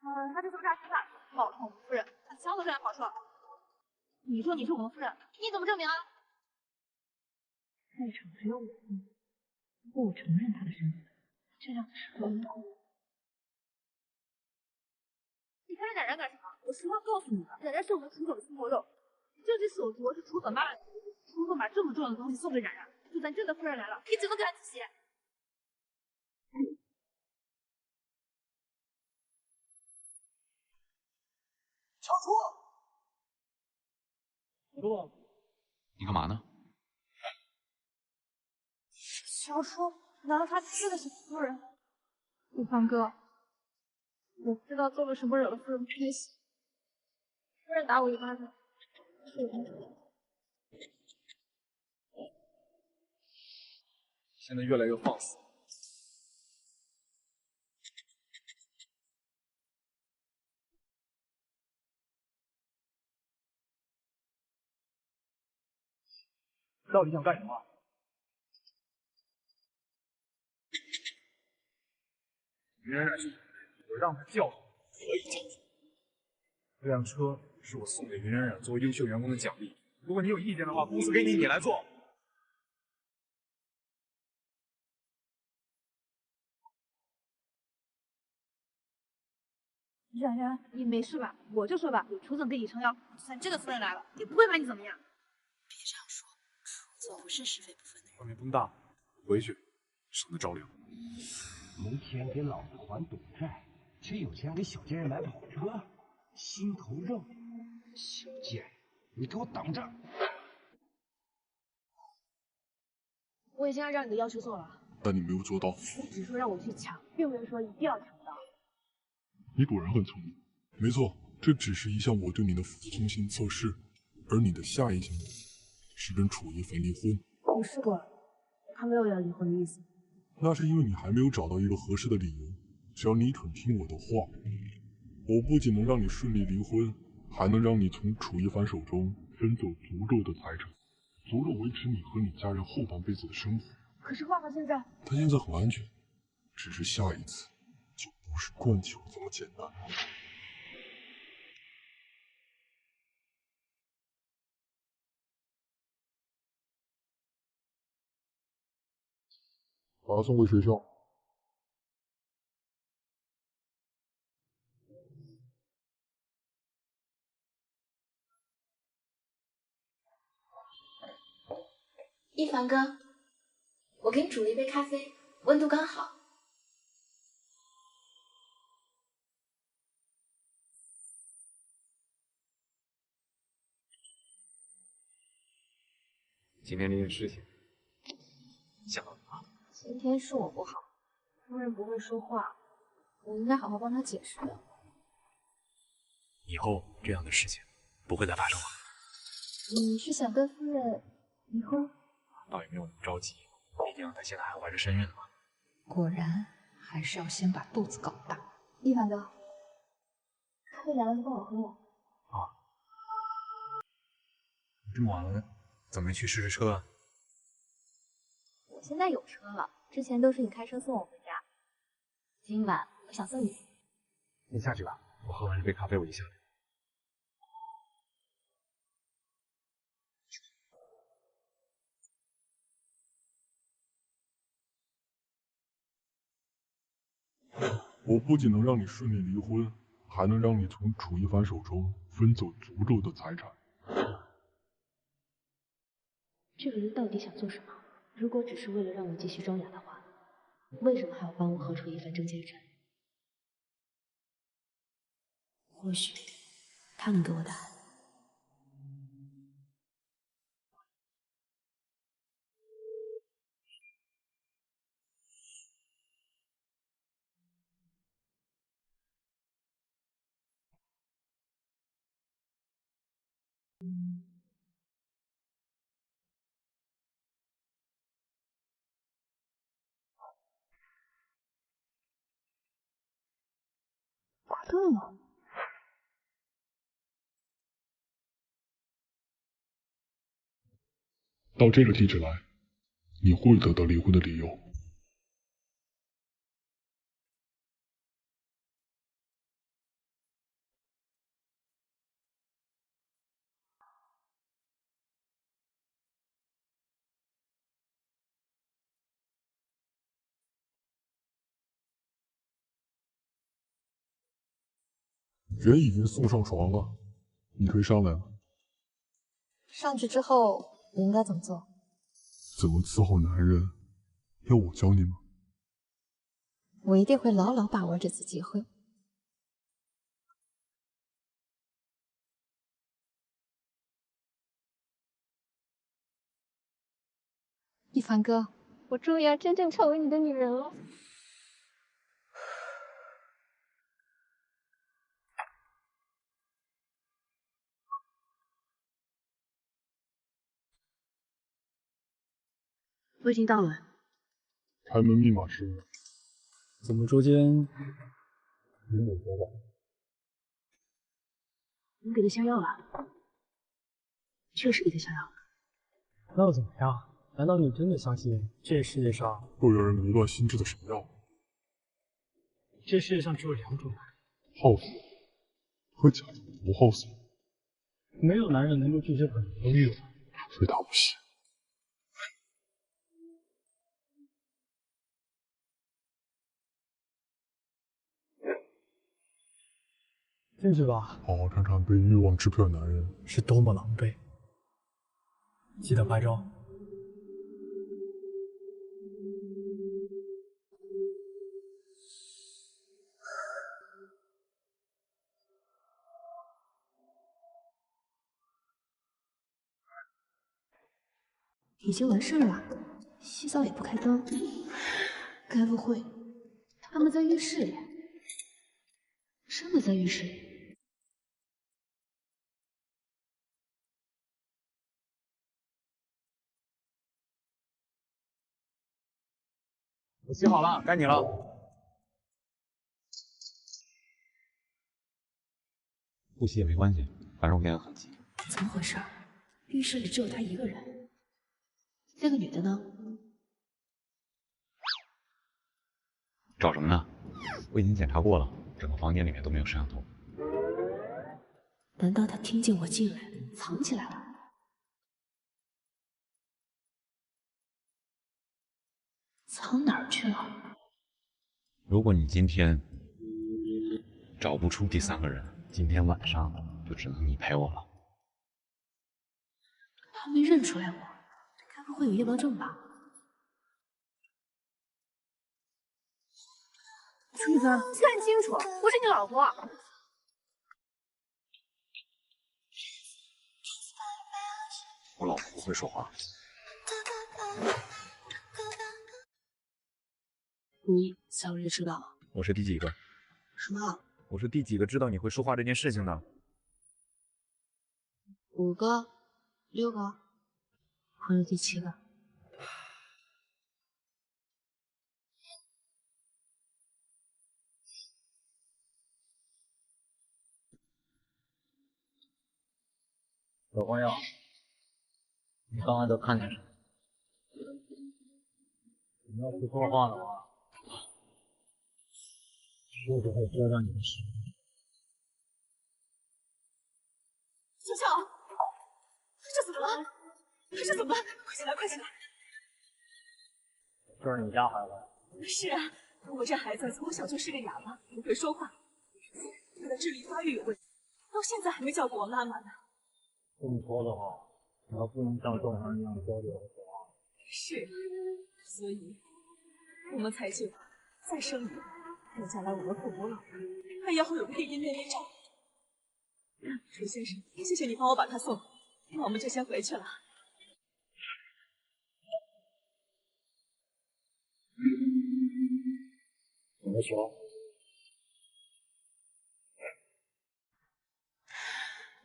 他就是个诈欺犯，冒充我们夫人，他抢走这辆跑车。你说你是我们夫人，你怎么证明啊？在场只有我，如果我承认他的身份，这样是无辜。你看冉冉干什么？我实话告诉你吧，冉冉是我们楚总的心头肉，这只手镯是楚总妈妈的，楚总把这么重要的东西送给冉冉，就算真的夫人来了，也只能给她提鞋。乔楚，楚，你干嘛呢？乔楚，难道他真的是夫人？一凡哥，我不知道做了什么惹了夫人不开心。夫人打我一巴掌，是我没错。现在越来越放肆。到底想干什么？云冉冉是我让他叫你，可以叫你。这辆车是我送给云冉冉作为优秀员工的奖励，如果你有意见的话，公司给你，你来做。冉冉，你没事吧？我就说吧，有楚总给你撑腰，就算真的夫人来了，也不会把你怎么样。别这样说，楚总不是是非不分的人。外面风大，回去省得着凉。没钱给老子还赌债，却有钱给小贱人买跑车，心头肉。小贱人，你给我等着！我已经按照你的要求做了，但你没有做到。你只说让我去抢，并没有说一定要抢到。你果然很聪明。没错，这只是一项我对你的服从性测试，而你的下一项是跟楚一凡离婚。我试过了，他没有要离婚的意思。那是因为你还没有找到一个合适的理由，只要你肯听我的话，我不仅能让你顺利离婚，还能让你从楚一凡手中分走足够的财产，足够维持你和你家人后半辈子的生活。可是爸爸现在……他现在很安全，只是下一次就不是灌酒这么简单了。把他送回学校。一凡哥，我给你煮了一杯咖啡，温度刚好。今天这件事情，想到你了。今天是我不好，夫人不会说话，我应该好好帮她解释的。以后这样的事情不会再发生了。你是想跟夫人离婚？倒也没有那么着急，毕竟她现在还怀着身孕呢嘛。果然还是要先把肚子搞大。一凡哥，咖啡凉了就帮我喝。这么晚了，怎么没去试试车啊？我现在有车了，之前都是你开车送我回家。今晚我想送你。你下去吧，我喝完这杯咖啡我就下来。我不仅能让你顺利离婚，还能让你从楚一凡手中分走足够的财产。这个人到底想做什么？如果只是为了让我继续装哑的话，为什么还要帮我和楚一凡争奸产？或许他能给我答案。挂断了。到这个地址来，你会得到离婚的理由。人已经送上床了，你可以上来了。上去之后我应该怎么做？怎么伺候男人，要我教你吗？我一定会牢牢把握这次机会。一凡哥，我终于要真正成为你的女人了。我已经到了。开门密码是？怎么捉奸？你有说吧？你给的香药了，确实给的香药了。那又怎么样？难道你真的相信这世界上会有人迷乱心智的神药？这世界上只有两种男人：好死和假装不好死。没有男人能够拒绝本能的欲望，除非他不信。进去吧，好好看看被欲望支配的男人是多么狼狈。记得拍照。已经完事儿了，洗澡也不开灯，该不会他们在浴室里？真的在浴室里？我洗好了，该你了。不洗也没关系，反正我现在很急。怎么回事？浴室里只有他一个人，那个女的呢？找什么呢？我已经检查过了，整个房间里面都没有摄像头。难道他听见我进来，藏起来了？藏哪儿去了？如果你今天找不出第3个人，今天晚上就只能你陪我了。他没认出来我，该不会有夜盲症吧？楚子，看清楚，我是你老婆。我老婆不会说话。你早就知道？我是第几个？什么？我是第几个知道你会说话这件事情的5个、6个，我是第7个。小朋友，你刚才都看见什么？你要不说话的话，我只会遮上你的视。小小，这怎么了？这怎么了？快进来，快进来！这是你家孩子？是啊，我这孩子从小就是个哑巴，不会说话，他的智力发育有问题，到现在还没叫过我妈妈呢。这么说的话，你要不能像正常人一样交流和说话。是，所以我们才计划再生一个，等将来我们父母老了，他也好有个弟弟妹妹照顾。楚先生，谢谢你帮我把他送回，那我们就先回去了。怎么说？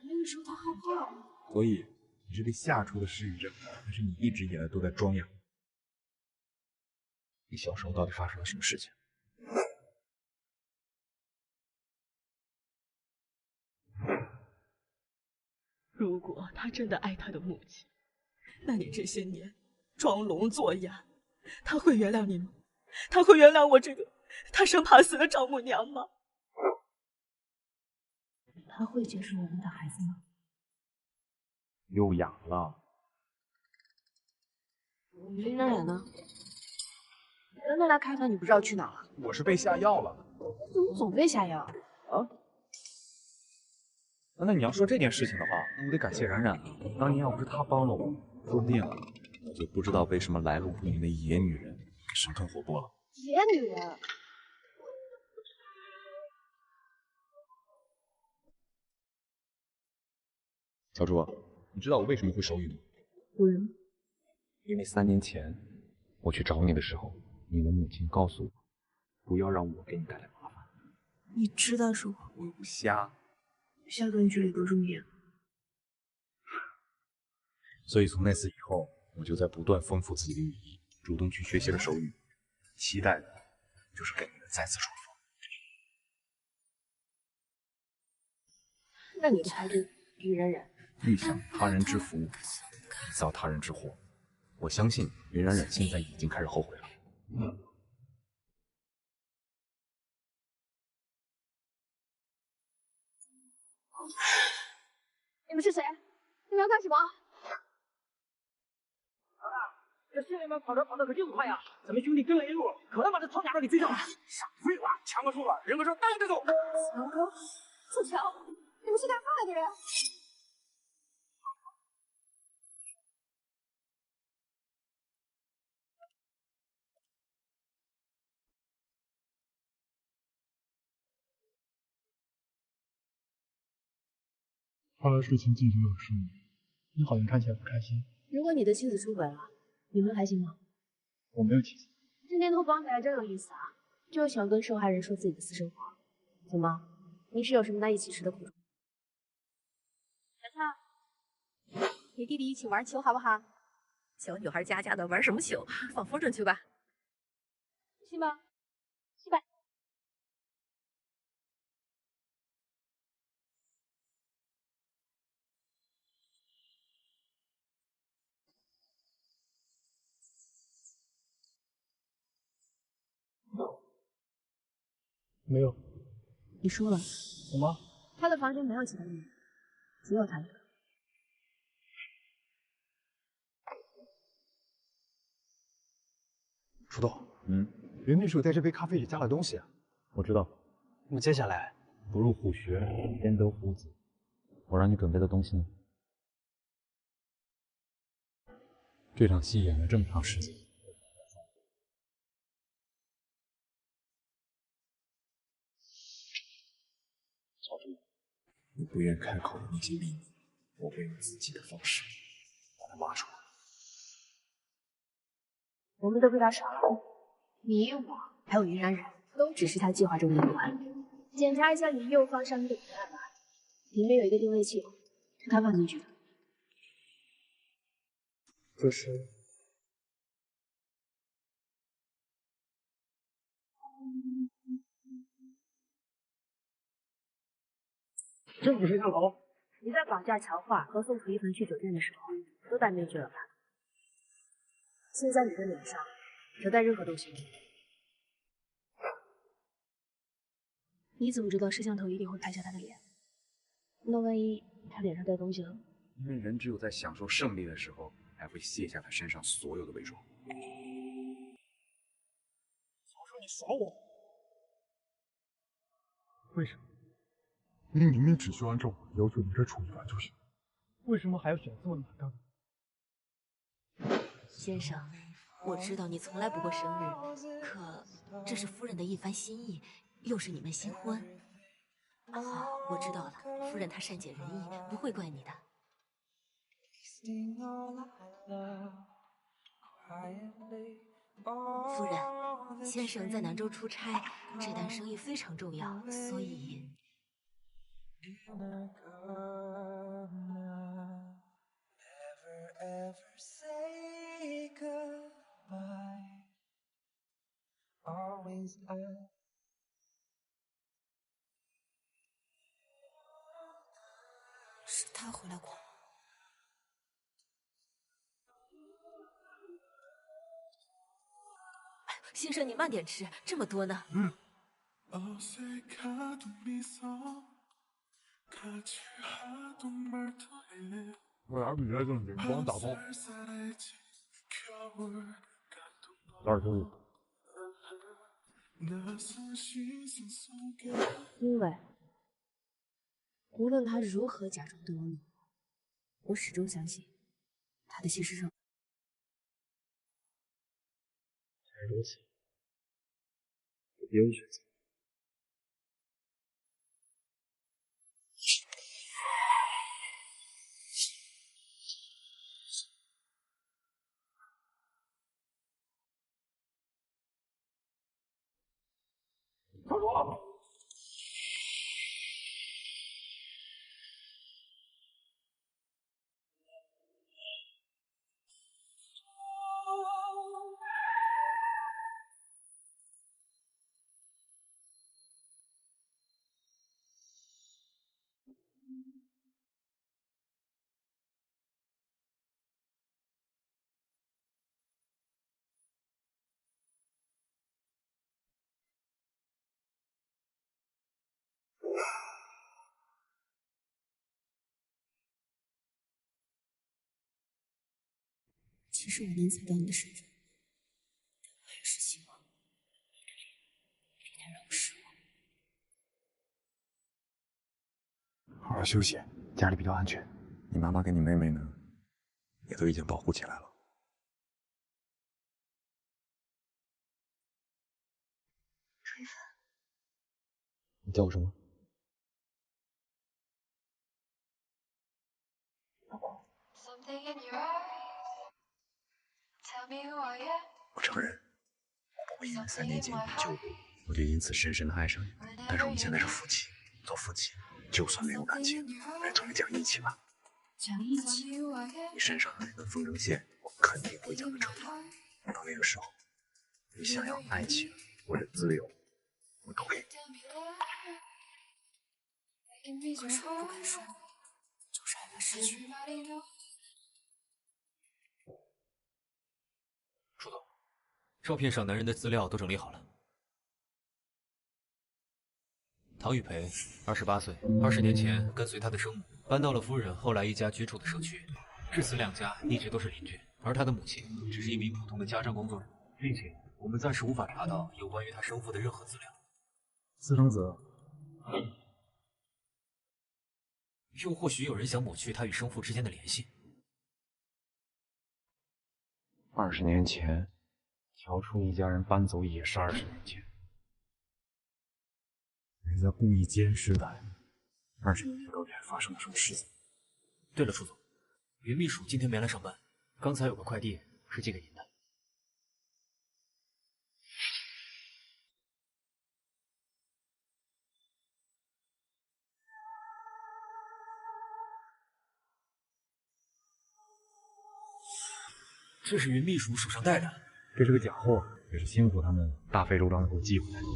那个时候他害怕。所以你是被吓出的失语症，还是你一直以来都在装哑？你小时候到底发生了什么事情？如果他真的爱他的母亲，那你这些年装聋作哑，他会原谅你吗？他会原谅我这个他生怕死的丈母娘吗？他会接受我们的孩子吗？又哑了。林冉冉呢？刚才来开饭，你不知道去哪了？我是被下药了。怎么总被下药？啊？那你要说这件事情的话，那我得感谢冉冉了。当年要不是她帮了我，说不定我就不知道被什么来路不明的野女人生吞活剥了。野女人？小朱，你知道我为什么会手语吗？为什么？因为3年前我去找你的时候，你的母亲告诉我，不要让我给你带来麻烦。你知道是我？我又不瞎。下顿距离都这么远。所以从那次以后，我就在不断丰富自己的语义，主动去学习了手语，期待的就是跟你的再次重逢。那你猜对于冉冉？欲享他人之福，必遭他人之祸。我相信云冉冉现在已经开始后悔了。你们是谁？你们要干什么？这县里面跑车跑的可真快呀！咱们兄弟跟了一路，可能把这唐家伙给追上了。少废话，强哥说了，人哥说答应就走。强哥，楚乔，你们是干啥来的人？看来事情进行的很顺利，你好像看起来不开心。如果你的妻子出轨了，你们开心吗？我没有妻子。这年头绑匪还真有意思啊，就喜欢跟受害人说自己的私生活。怎么，你是有什么难以启齿的苦衷？小畅，陪弟弟一起玩球好不好？小女孩家家的，玩什么球？放风筝去吧。去吗？去吧。没有。你说了。什么？他的房间没有其他女人，只有他一个。树洞，林秘书在这杯咖啡里加了东西啊。我知道。那么接下来，不入虎穴，焉得虎子？我让你准备的东西呢？这场戏演了这么长时间，小朱，你不愿开口的那些秘密，我会用自己的方式把它挖出来。我们都被他耍了，你我还有云冉冉，都只是他计划中的一环。检查一下你右方上衣的图案吧，里面有一个定位器，是他放进去的。这是。这不是摄像头。你在绑架乔画和宋楚一凡去酒店的时候，都戴面具了吧？现在你的脸上只带任何东西。你怎么知道摄像头一定会拍下他的脸？那万一他脸上带东西了？因为人只有在享受胜利的时候，才会卸下他身上所有的伪装。小叔，你耍我？为什么？你明明只需按照我的要求离开楚一凡就行，为什么还要选这么难的？先生，我知道你从来不过生日，可这是夫人的一番心意，又是你们新婚。好，我知道了，夫人她善解人意，不会怪你的。夫人，先生在南州出差，这单生意非常重要，所以。是他回来过。先生，你慢点吃，这么多呢。我俩比赛正经，帮我打包。2兄弟。因为无论他如何假装对我冷漠，我始终相信他的心是热。既然如此，有别无选择。上手了！其实我能猜到你的身份，但我还是希望你的脸别太让我失望。好好休息，家里比较安全。你妈妈跟你妹妹呢，也都已经保护起来了。楚一凡，你叫我什么？我承认，我不会因为3年前你救我，我就因此深深的爱上你。但是我们现在是夫妻，做夫妻，就算没有感情，也总得讲义气吧。讲义气？你身上的那根风筝线，我肯定会将它扯断。到那个时候，你想要爱情或者自由，我都给你。可是我不敢说，就是害怕失去。朱总，照片上男人的资料都整理好了。唐雨培，28岁，20年前跟随他的生母搬到了夫人后来一家居住的社区，至此两家一直都是邻居。而他的母亲只是一名普通的家政工作人员，并且我们暂时无法查到有关于他生父的任何资料。私生子，又或许有人想抹去他与生父之间的联系。20年前，乔初一家人搬走也是20年前。人家故意监视的，20年前到底还发生了什么事情？对了，楚总，云秘书今天没来上班，刚才有个快递是寄给您的。这是云秘书手上戴的，这是个假货，也是辛苦他们大费周章的给我寄回来的。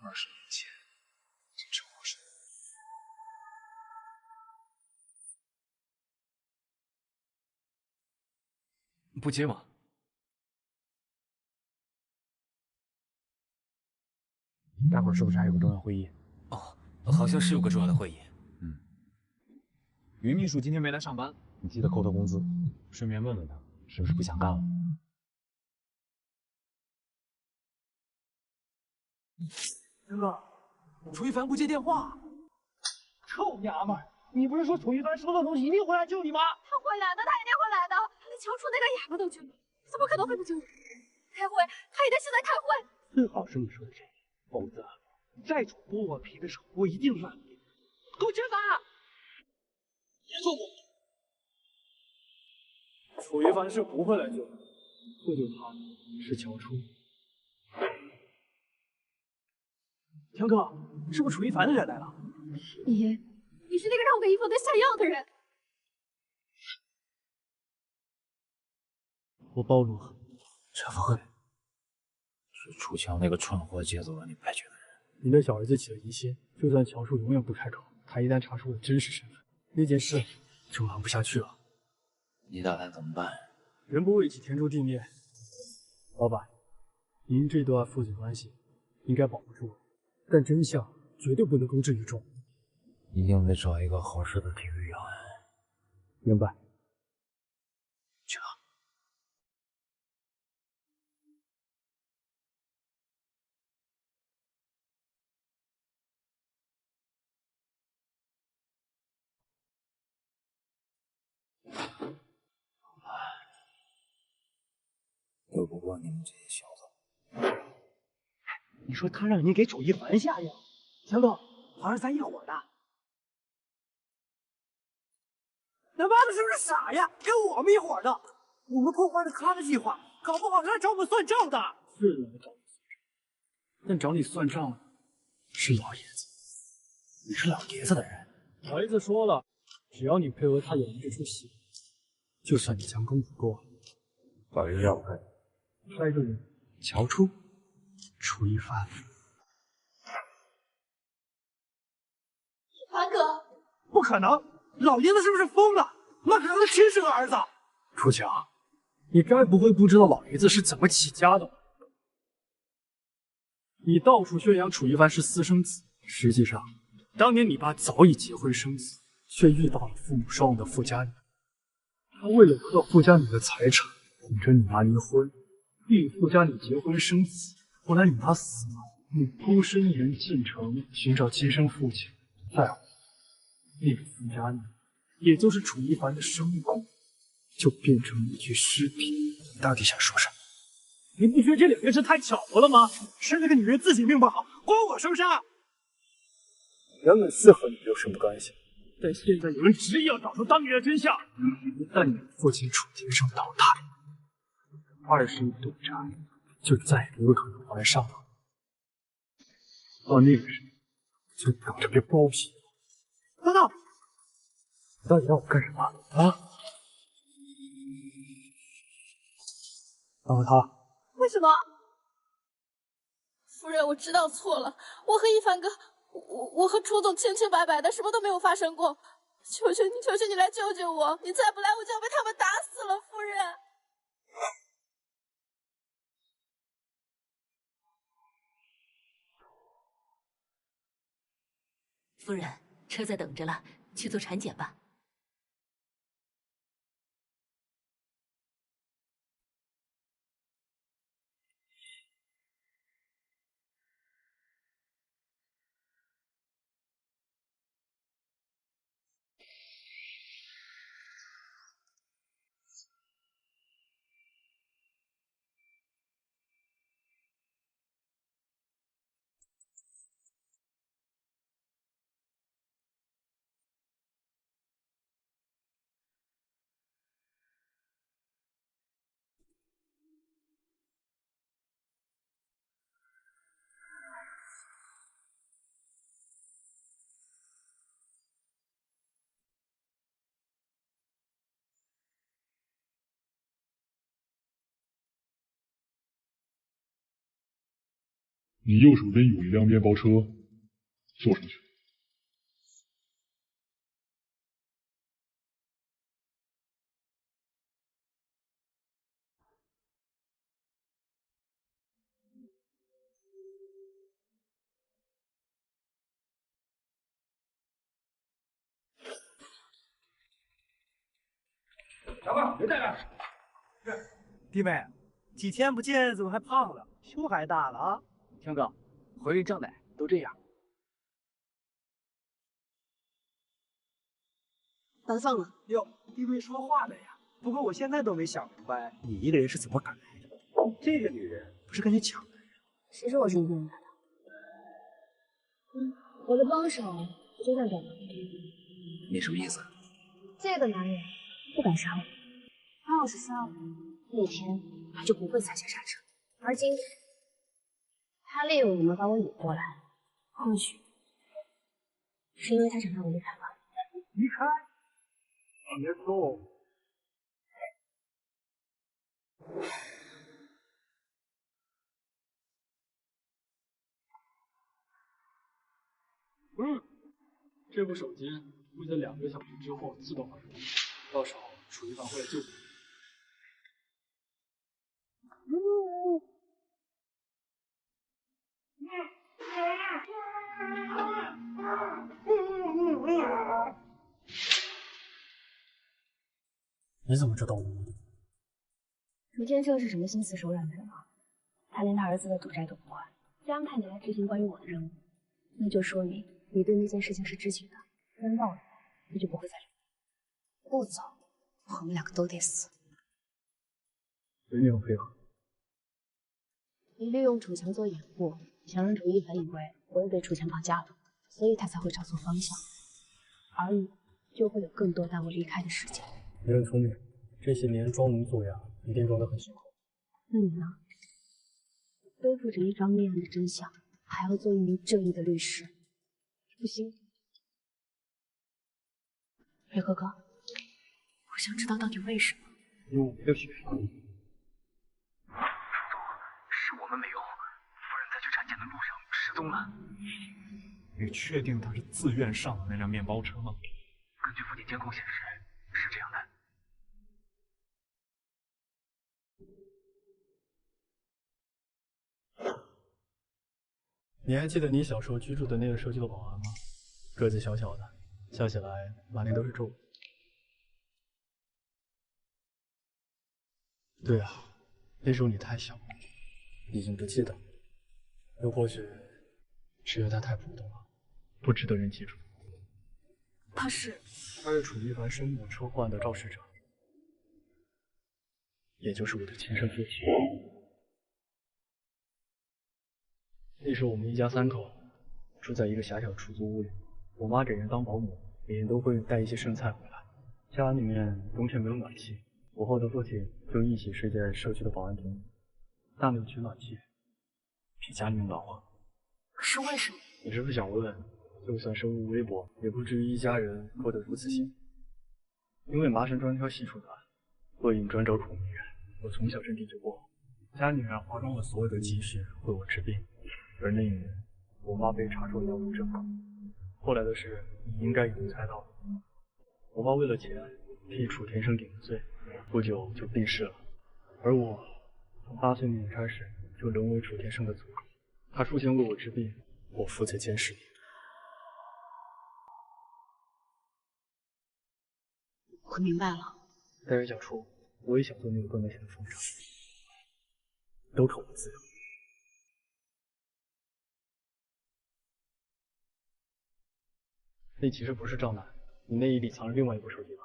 20年前，这车祸是。不接吗？待会儿是不是还有个重要会议？哦，好像是有个重要的会议。云秘书今天没来上班，你记得扣他工资，顺便问问他是不是不想干了。陈哥，楚一凡不接电话，臭娘们儿！你不是说楚一凡收到东西一定会来救你吗？他会来的，他一定会来的。乔楚那个哑巴都救你，怎么可能会不救你？开会，他一定是在开会。最好是你说的这个，否则再主剥我皮的时候，我一定让你给我吃饭！别说我，楚一凡是不会来救你，会救他的是乔初。强哥，是不是楚一凡的人来了？你是那个让我给一凡队下药的人。我暴露了，陈福慧是楚强那个蠢货借走了你败局的人。你的小儿子起了疑心，就算乔树永远不开口，他一旦查出了真实身份，那件事就瞒不下去了。你打算怎么办？人不为己，天诛地灭。老板，您这段父子关系应该保不住，但真相绝对不能公之于众。一定得找一个合适的体育养恩。明白。去吧。斗不过你们这些小子。你说他让你给楚一凡下药，强哥，好像咱一伙的。他妈的是不是傻呀？跟我们一伙的，我们破坏了他的计划，搞不好是来找我们算账的。是来找你算账，但找你算账的是老爷子。你是老爷子的人。老爷子说了，只要你配合他演这出戏，就算你强攻不过，老爷子让我看。还有一个人，乔初，楚一凡。凡哥，不可能！老爷子是不是疯了？那可是他亲生儿子。楚强，你该不会不知道老爷子是怎么起家的吧？你到处宣扬楚一凡是私生子，实际上，当年你爸早已结婚生子，却遇到了父母双亡的富家女。他为了得到富家女的财产，哄着你妈离婚，并与富家女结婚生子。后来你妈死了，你孤身一人进城寻找亲生父亲。再后，那个富家女，也就是楚一凡的生母，就变成了一具尸体。你到底想说什么？你不觉得这两件事太巧合了吗？是那个女人自己命不好，关我什么事？原本是和你没有什么关系，但现在有人执意要找出当年的真相。一旦你父亲楚天生倒塌，20亿赌债就再也没有可能还上了。到那个时候，就等着被包庇。等等，你到底让我干什么啊？然后他。为什么？夫人，我知道错了，我和一凡哥，我和楚总清清白白的，什么都没有发生过。求求你来救救我！你再不来，我就要被他们打死了，夫人。夫人，车在等着了，去做产检吧。你右手边有一辆面包车，坐上去。小胖，别在这儿！弟妹，几天不见，怎么还胖了？胸还大了啊！天哥，回去胀奶都这样。把他放了。哟，弟妹说话的呀。不过我现在都没想明白，你一个人是怎么赶来的？这个女人不是跟你抢的？谁说我是一个人来的？我的帮手就在这儿。你什么意思？这个男人不敢杀我，他要是杀我，那天他就不会踩下刹车。而今天，他利用你们把我引过来，或许是因为他想让我离开吧。离开？别动！这部手机会在2个小时之后自动返回，到时候楚一凡会来救你。你怎么知道我的目的？楚天生是什么心慈手软的人啊？他连他儿子的赌债都不还，竟然派你来执行关于我的任务，那就说明你对那件事情是知情的。真到了，你就不会再留。不走，我们2个都得死。随你们配合。你利用楚强做掩护，想让楚一凡以为我也被楚强绑架了，所以他才会找错方向，而你就会有更多带我离开的时间。你很聪明，这些年装聋作哑，一定装得很辛苦。那你呢？背负着一张灭案的真相，还要做一名正义的律师，不行。岳哥哥，我想知道到底为什么。因为我没有血。是我们没有，夫人在去产检的路上失踪了。你确定她是自愿上的那辆面包车吗？根据附近监控显示，是这样的。你还记得你小时候居住的那个社区的保安吗？个子小小的，笑起来满脸都是皱纹。对啊，那时候你太小，已经不记得了。又或许是因为他太普通了，不值得人记住。他是楚一凡生母车祸案的肇事者，也就是我的亲生父亲。那时候我们一家3口住在一个狭小出租屋里，我妈给人当保姆，每天都会带一些剩菜回来。家里面冬天没有暖气，我和我的父亲就一起睡在社区的保安亭里，大没有取暖器，比家里面暖和。可是为什么？你是不是想问，就算生物微薄，也不至于一家人过得如此辛苦？因为麻绳专挑细处断，恶饮专找苦命人。我从小身体就不好，家里人花光了所有的积蓄为我治病，而那一年我妈被查出尿毒症。后来的事你应该已经猜到了。我妈为了钱替楚天生顶了罪，不久就病逝了。而我从8岁那年开始就沦为楚天生的诅咒。他出钱为我治病，我负责监视你。我明白了。但是小初，我也想做那个断了线的风筝，都图我自由。那其实不是赵楠，你内衣里藏着另外一部手机吧？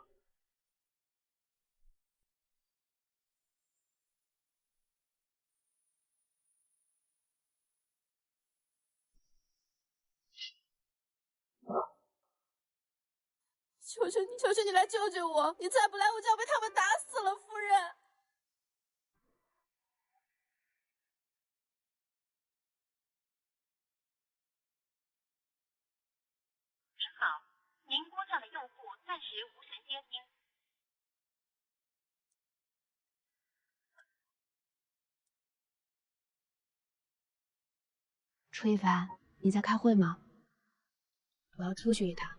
求求你，求求你来救救我！你再不来，我就要被他们打死了，夫人。您好，您拨叫的用户暂时无权接听。楚一凡，你在开会吗？我要出去一趟。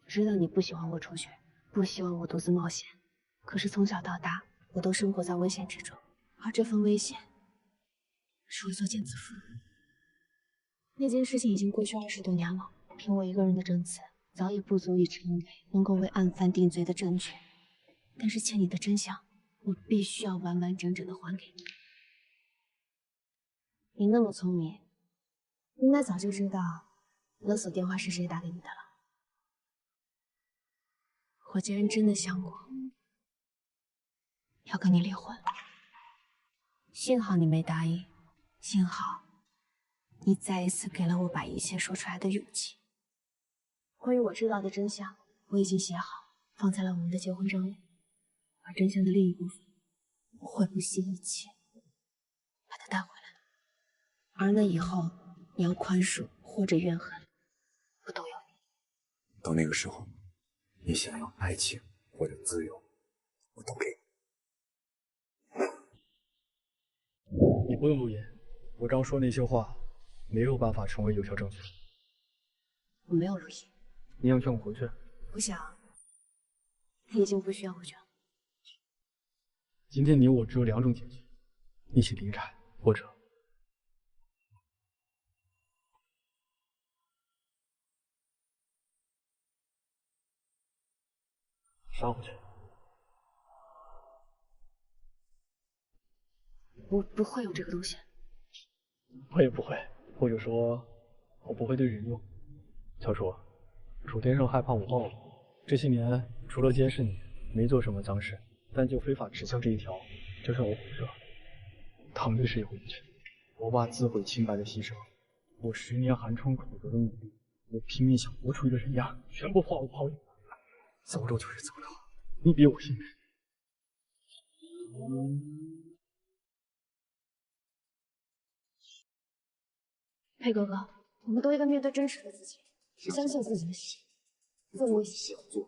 知道你不喜欢我出去，不希望我独自冒险。可是从小到大，我都生活在危险之中，而这份危险是我所见自负。那件事情已经过去20多年了，凭我一个人的证词，早已不足以成为能够为案犯定罪的证据。但是欠你的真相，我必须要完完整整的还给你。你那么聪明，应该早就知道勒索电话是谁打给你的了。我竟然真的想过要跟你离婚，幸好你没答应，幸好你再一次给了我把一切说出来的勇气。关于我知道的真相，我已经写好，放在了我们的结婚证里。而真相的另一部分，我会不惜一切把它带回来。而那以后，你要宽恕或者怨恨，我都有你。到那个时候，你想要爱情或者自由，我都给你。你不用录音，我刚说那些话没有办法成为有效证据。我没有录音。你想劝我回去？不想。你已经不需要回去了。今天你我只有2种结局：一起离开，或者杀回去。不会有这个东西。我也不会，或者说，我不会对人用。小楚，楚天胜害怕我报复，这些年除了监视你，没做什么脏事，但就非法持枪这一条，就算我活着，唐律师也会去。我把自毁清白的牺牲，我10年寒窗苦读的努力，我拼命想活出一个人样，全部抛弃。走漏就是走漏，你比我幸运。佩哥哥，我们都应该面对真实的自己，相信自己的心，做我想做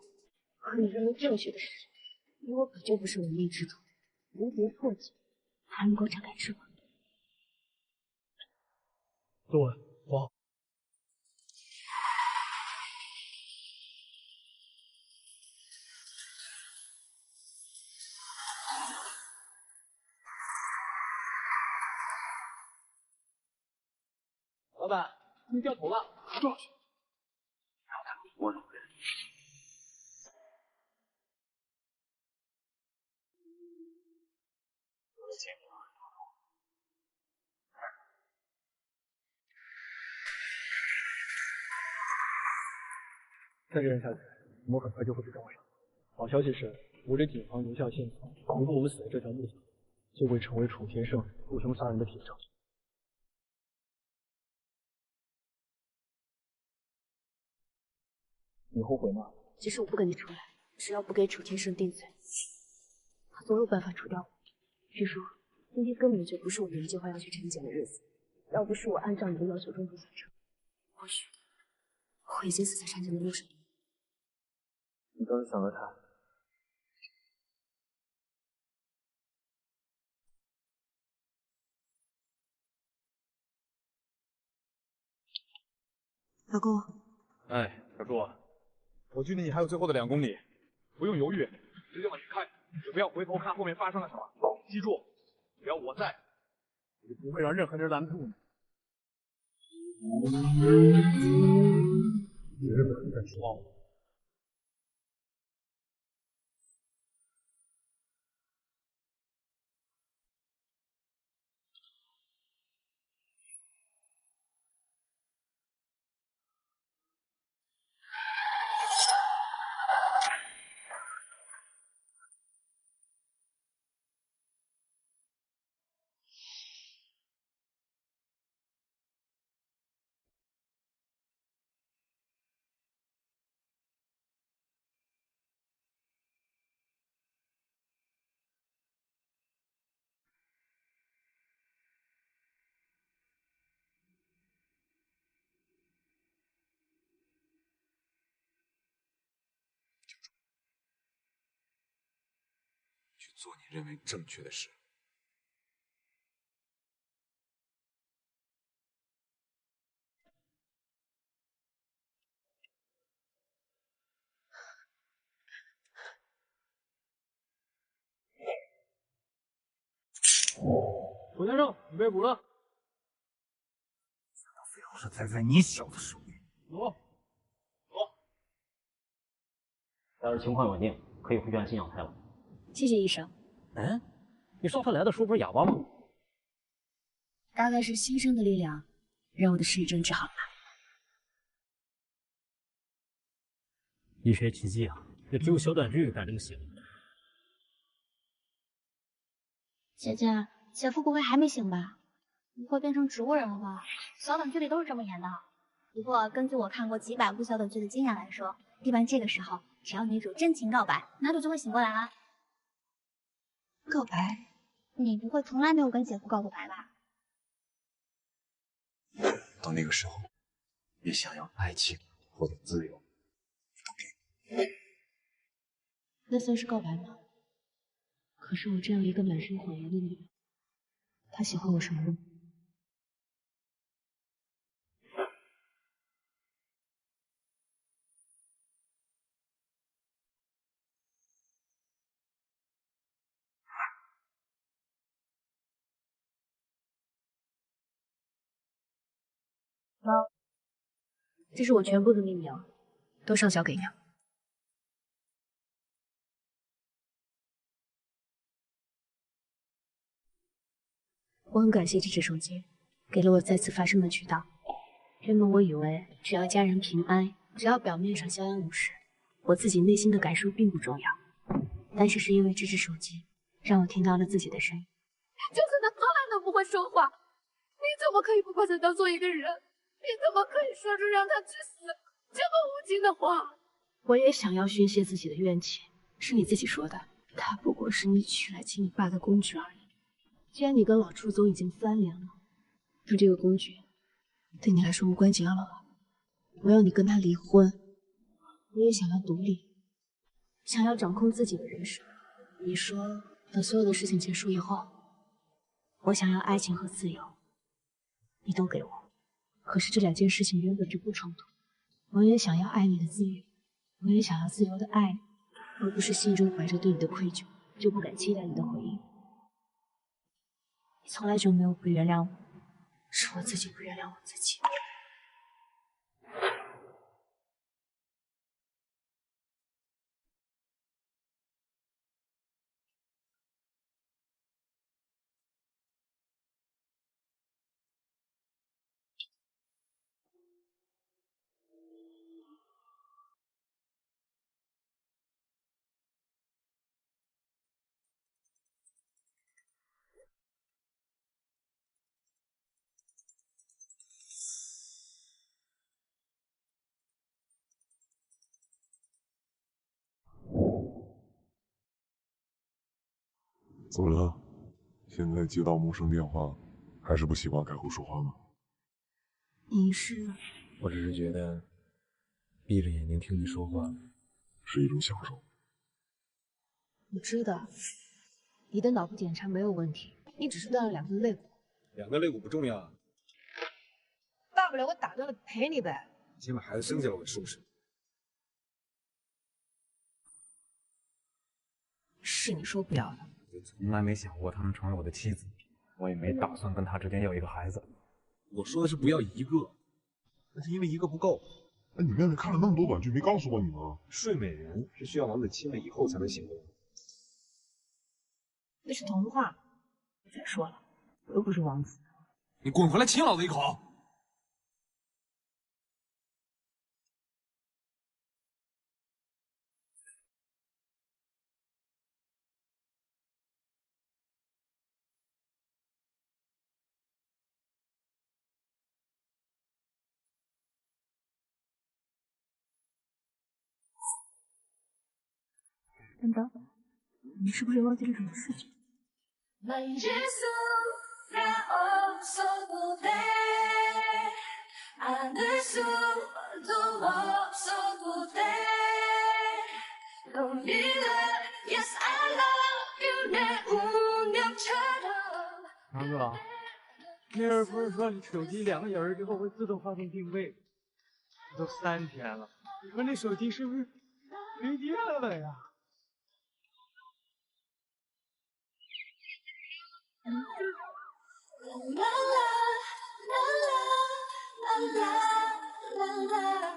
和你认为正确的事。因为我本就不是唯命之徒，无敌破解才能够展开翅膀。坐稳，坐好。老板，你掉头了，抓去！我努力。再这样下去，我们很快就会被抓上。好消息是，我给警方留下线索，如果我们死在这条路上，就会成为楚天胜雇凶杀人的铁证。你后悔吗？即使我不跟你出来，只要不给楚天胜定罪，他总有办法除掉我。据说今天根本就不是我们计划要去产检的日子，要不是我按照你的要求中途下车，或许我已经死在产检的路上。你倒是想得开。老公，哎，小柱，我距离你还有最后的2公里，不用犹豫，直接往前开，也不要回头看后面发生了什么。记住，只要我在，我就不会让任何人拦得住你。你是不敢说我？去做你认为正确的事。楚先生，你被捕了。想到最后是栽在你小子手里。走。要是情况稳定，可以回去按新氧菜了。谢谢医生。嗯，你上次来的时候不是哑巴吗？大概是新生的力量让我的失语症治好了吧。医学奇迹啊，也只有小短剧敢这么写。姐姐，姐夫不会还没醒吧？不会变成植物人了吧？小短剧里都是这么演的。不过根据我看过几百部小短剧的经验来说，一般这个时候，只要女主真情告白，男主就会醒过来啦。告白？你不会从来没有跟姐夫告过白吧？到那个时候，也想要爱情或者自由。那算是告白吗？可是我这样一个满身谎言的女人，他喜欢我什么呢？妈，这是我全部的秘密啊，都上交给你。我很感谢这只手机，给了我再次发声的渠道。原本我以为只要家人平安，只要表面上相安无事，我自己内心的感受并不重要。但是因为这只手机，让我听到了自己的声音。就算他从来都不会说话，你怎么可以不把他当做一个人？你怎么可以说出让他去死这么无情的话？我也想要宣泄自己的怨气，是你自己说的，他不过是你娶来亲你爸的工具而已。既然你跟老朱总已经翻脸了，那这个工具对你来说无关紧要了吧？我要你跟他离婚，我也想要独立，想要掌控自己的人生。你说，等所有的事情结束以后，我想要爱情和自由，你都给我。可是这2件事情原本就不冲突。我也想要爱你的自由，我也想要自由的爱你，而不是心中怀着对你的愧疚，就不敢期待你的回应。你从来就没有不原谅我，是我自己不原谅我自己。怎么了？现在接到陌生电话，还是不习惯开口说话吗？你是？我只是觉得，闭着眼睛听你说话，是一种享受。我知道，你的脑部检查没有问题，你只是断了2根肋骨。 2根肋骨不重要啊。大不了我打断了赔你呗。先把孩子生下来我再收拾。是你说不要的。我从来没想过她能成为我的妻子，我也没打算跟她之间要一个孩子。我说的是不要一个，那是因为一个不够。哎，你妹妹看了那么多短剧，没告诉过你吗？睡美人是需要王子亲了以后才能行动。那是童话。再说了，我又不是王子。你滚回来亲老子一口！等等，你是不是忘记了什么事情？ 强哥，那人不是说你手机2个小时之后会自动发送定位？都3天了，你说那手机是不是没电了呀？ 啦啦啦啦啦啦啦啦。